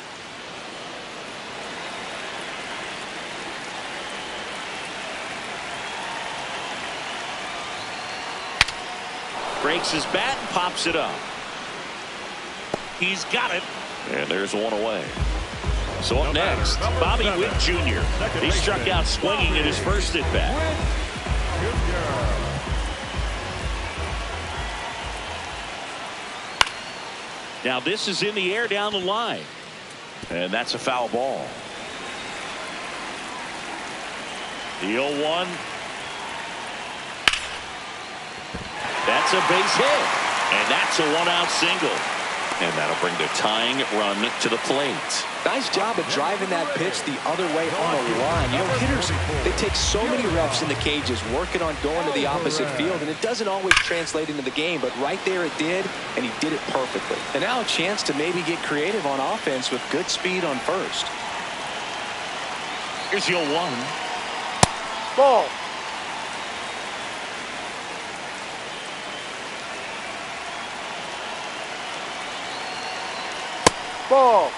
Breaks his bat and pops it up. He's got it. And there's one away. So up next, Bobby Witt Jr. He struck out swinging in his first at bat. Now this is in the air down the line. And that's a foul ball. The 0-1. That's a base hit. And that's a 1-out single. And that'll bring the tying run to the plate. Nice job of driving that pitch the other way on the line. You know, hitters, they take so many reps in the cages working on going to the opposite field, and it doesn't always translate into the game, but right there it did, and he did it perfectly. And now a chance to maybe get creative on offense with good speed on first. Here's the 0-1. Ball. Ball.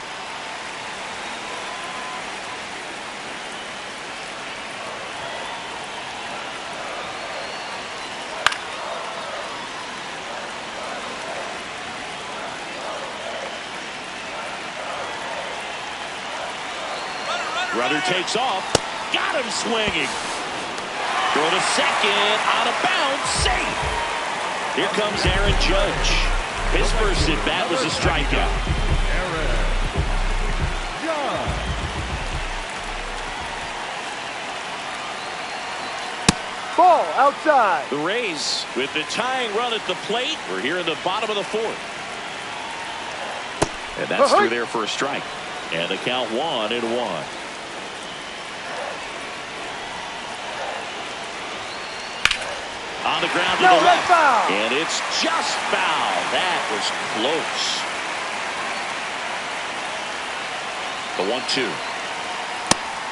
Runner takes off. Got him swinging. Throw to second. Out of bounds. Safe. Here comes Aaron Judge. His first at bat was a strikeout. Aaron Judge. Ball outside. The Rays with the tying run at the plate. We're here in the bottom of the fourth. And that's through there for a strike. And the count 1-1. On the ground to the left. Foul. And it's just foul. That was close. The 1-2.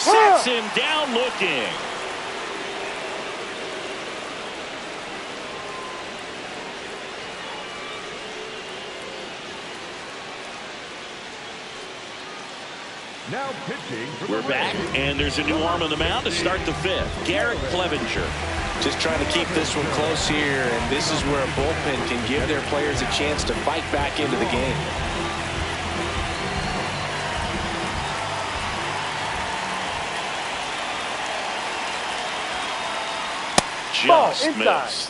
Sets him down looking. Now pitching for the We're back, Rays. and there's a new arm on the mound to start the fifth. Garrett Clevenger. Just trying to keep this one close here, and this is where a bullpen can give their players a chance to fight back into the game. Just inside. missed.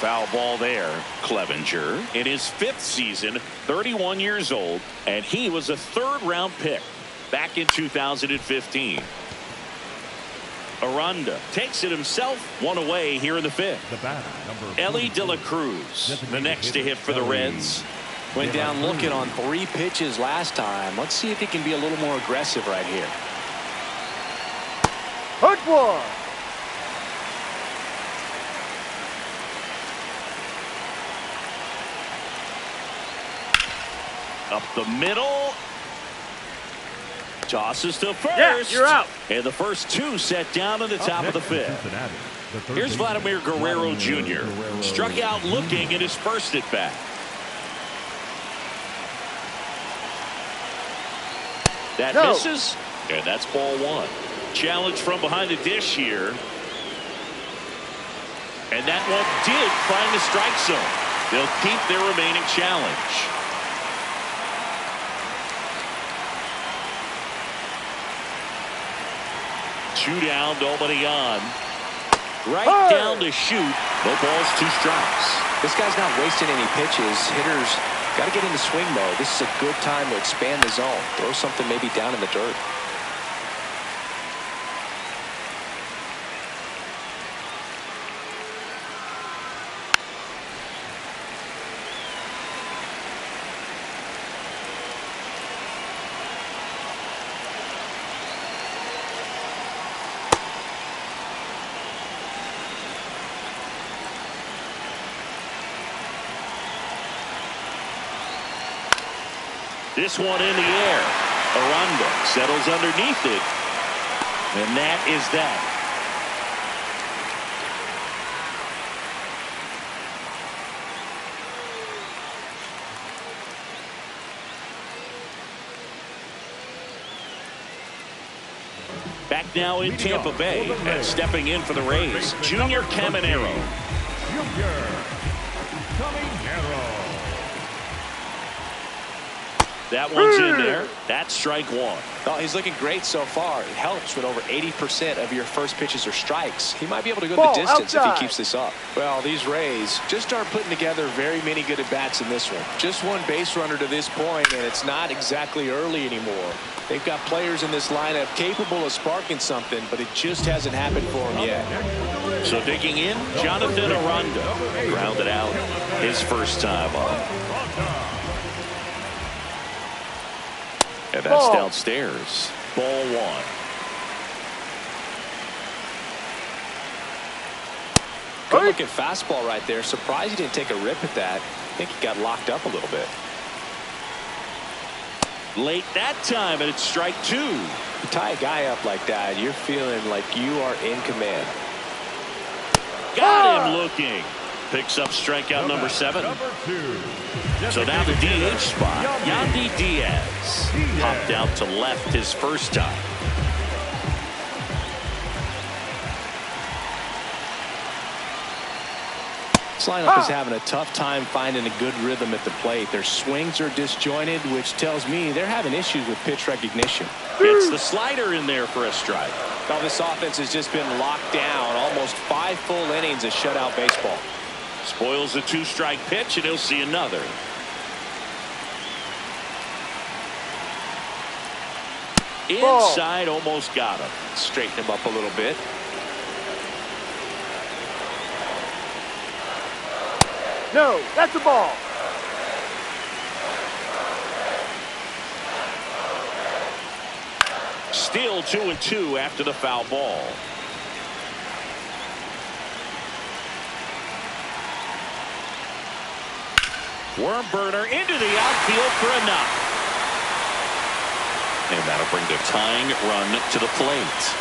Foul ball there. Clevenger in his 5th season, 31 years old, and he was a 3rd-round pick back in 2015. Aranda takes it himself, 1 away here in the 5th. The batter, number Ellie De La 44. Cruz, the next to hit for the Reds. Went down looking on 3 pitches last time. Let's see if he can be a little more aggressive right here. Hurt one. Up the middle. Tosses to first. Yeah, you're out. And the first 2 set down in the top of the 5th. Cincinnati, the third Here's baseman, Vladimir Guerrero Vladimir Jr. Guerrero. Struck out looking in his first at bat. That misses, and that's ball 1. Challenge from behind the dish here. And that one did find the strike zone. They'll keep their remaining challenge. Two down, nobody on. Right down to shoot. No balls, 2 strikes. This guy's not wasting any pitches. Hitters got to get into swing mode. This is a good time to expand the zone. Throw something maybe down in the dirt. This one in the air. Aranda settles underneath it. And that is that. Back now in Tampa Bay and stepping in for the Rays, Junior Caminero. Junior Caminero. That one's in there. That's strike 1. Oh, he's looking great so far. It helps when over 80% of your first pitches are strikes. He might be able to go Ball the distance outside. if he keeps this up. Well, these Rays just start putting together very many good at-bats in this one. Just one base runner to this point, and it's not exactly early anymore. They've got players in this lineup capable of sparking something, but it just hasn't happened for them yet. So digging in, Jonathan Aranda grounded out his first time up. And that's Ball. downstairs. Ball 1. Good looking fastball right there. Surprised he didn't take a rip at that. I think he got locked up a little bit. Late that time, and it's strike 2. You tie a guy up like that, you're feeling like you are in command. Got him looking. Picks up strikeout number 7. Number 2. So now the DH spot. Yandy Diaz popped out to left his first time. This lineup is having a tough time finding a good rhythm at the plate. Their swings are disjointed, which tells me they're having issues with pitch recognition. Gets the slider in there for a strike. Now this offense has just been locked down. Almost 5 full innings of shutout baseball. Spoils the 2-strike pitch, and he'll see another. Inside, almost got him. Straighten him up a little bit. No, that's a ball. Still 2-2 after the foul ball. Worm burner into the outfield for a knock. And that'll bring the tying run to the plate.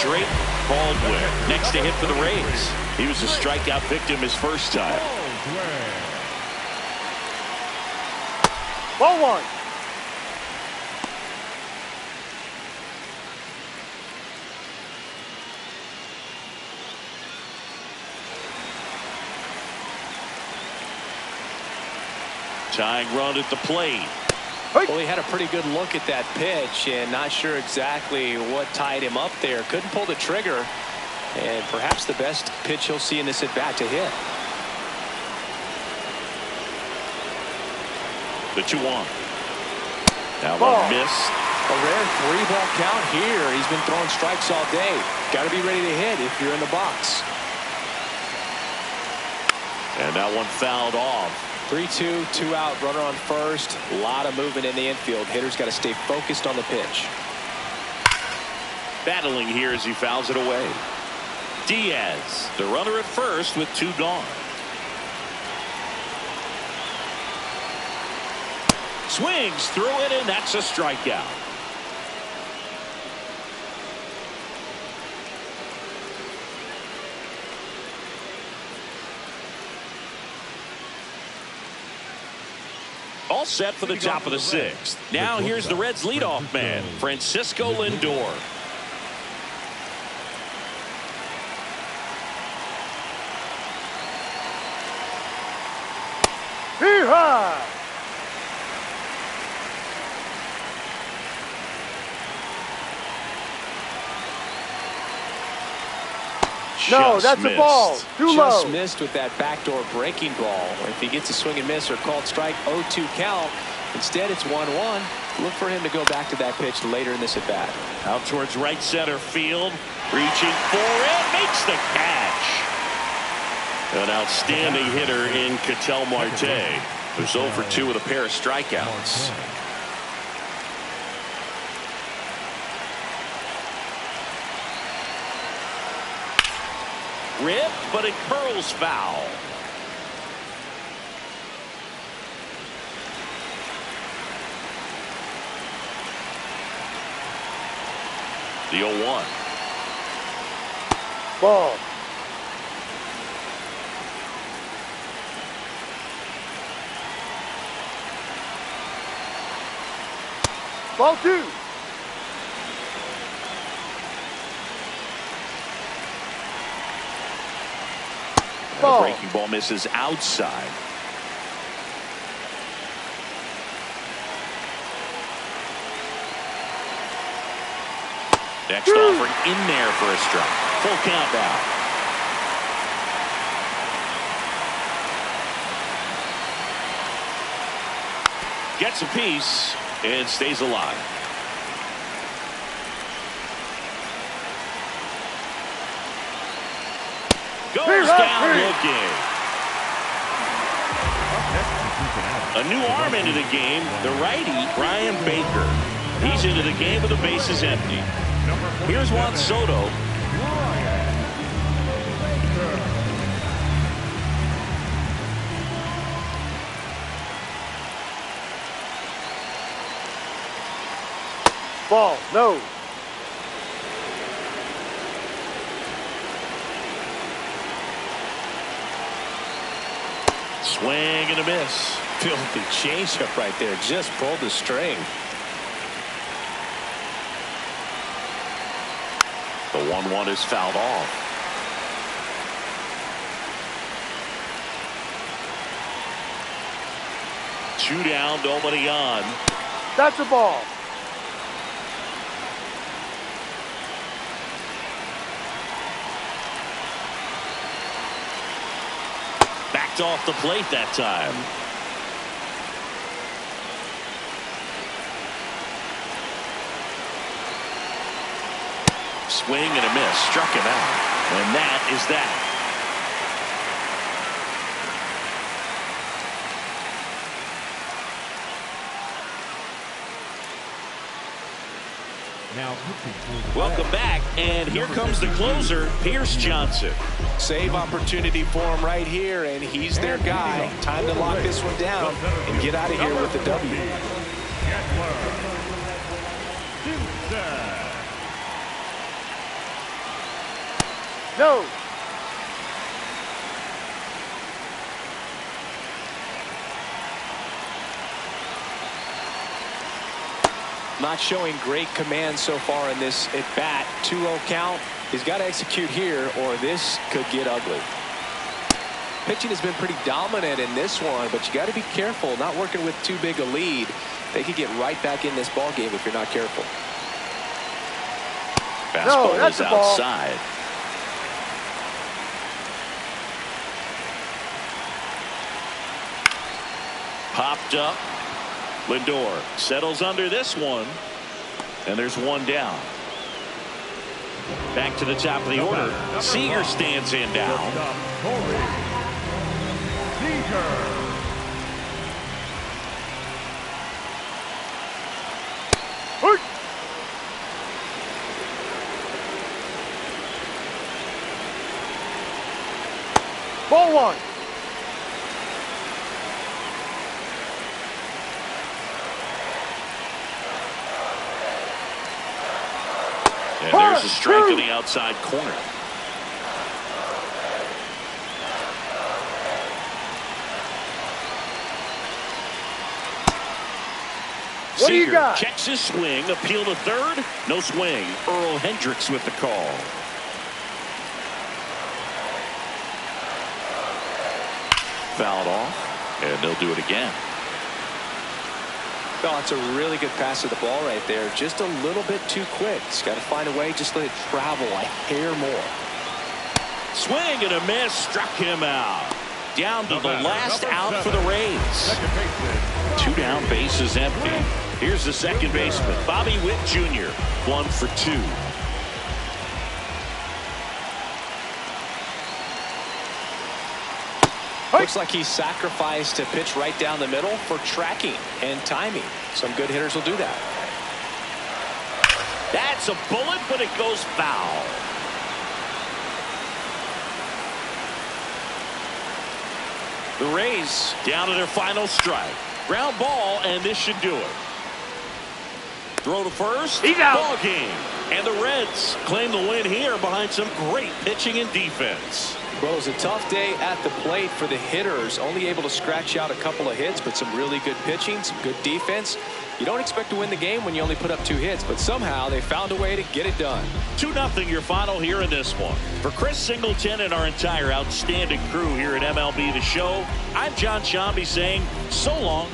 Drake Baldwin next to hit for the Rays. He was a strikeout victim his first time. Ball 1. Tying run at the plate. Well, he had a pretty good look at that pitch and not sure exactly what tied him up there. Couldn't pull the trigger, and perhaps the best pitch he'll see in this at bat to hit. The 2-1. That one missed. A rare 3-ball count here. He's been throwing strikes all day. Got to be ready to hit if you're in the box. And that one fouled off. 3-2, 2 out, runner on first. A lot of movement in the infield. Hitter's got to stay focused on the pitch. Battling here as he fouls it away. Diaz, the runner at first with 2 gone. Swings through it, and that's a strikeout. All set for the top of the 6th. Now here's the Reds leadoff man, Francisco Lindor. Hee-haw! No, that's a ball. Too low. Just missed with that backdoor breaking ball. If he gets a swing and miss or called strike, 0-2 count. Instead, it's 1-1. Look for him to go back to that pitch later in this at bat. Out towards right center field. Reaching for it. Makes the catch. An outstanding hitter in Ketel Marte, who's 0 for 2 with a pair of strikeouts. Ripped, but it curls foul. The 0-1. Ball. Ball 2. The breaking ball misses outside. Next offering in there for a strike. Full count now. Gets a piece and stays alive. Goes down looking. A new arm into the game, the righty, Brian Baker. He's into the game with the bases empty. Here's Juan Soto. Ball, no. Swing and a miss. Filthy changeup right there. Just pulled the string. The 1-1 is fouled off. 2 down, nobody on. That's a ball. Backed off the plate that time. Swing and a miss. Struck him out. And that is that. Welcome back, and here comes the closer, Pierce Johnson. Save opportunity for him right here, and he's their guy. Time to lock this one down and get out of here with the W. No. Not showing great command so far in this at bat. 2-0 count. He's got to execute here, or this could get ugly. Pitching has been pretty dominant in this one, but you got to be careful. Not working with too big a lead. They could get right back in this ball game if you're not careful. Fastball is outside. Popped up. Lindor settles under this one, and there's 1 down. Back to the top of the order. Seager stands in down. Ball 1. And there's a strike in the outside corner. What do you got? Seager checks his swing, appeal to third, no swing. Earl Hendricks with the call. Fouled off, and they'll do it again. Oh, it's a really good pass of the ball right there. Just a little bit too quick. He's got to find a way. Just let it travel a hair more. Swing and a miss. Struck him out. Down to the last out for the Rays. 2 down, bases empty. Here's the second baseman, Bobby Witt Jr. 1 for 2. Looks like he sacrificed to pitch right down the middle for tracking and timing. Some good hitters will do that. That's a bullet, but it goes foul. The Rays down to their final strike. Ground ball, and this should do it. Throw to first. He's out. Ball game. And the Reds claim the win here behind some great pitching and defense. Well, it was a tough day at the plate for the hitters. Only able to scratch out a couple of hits, but some really good pitching, some good defense. You don't expect to win the game when you only put up 2 hits, but somehow they found a way to get it done. 2-0 your final here in this one. For Chris Singleton and our entire outstanding crew here at MLB The Show, I'm John Shambi saying so long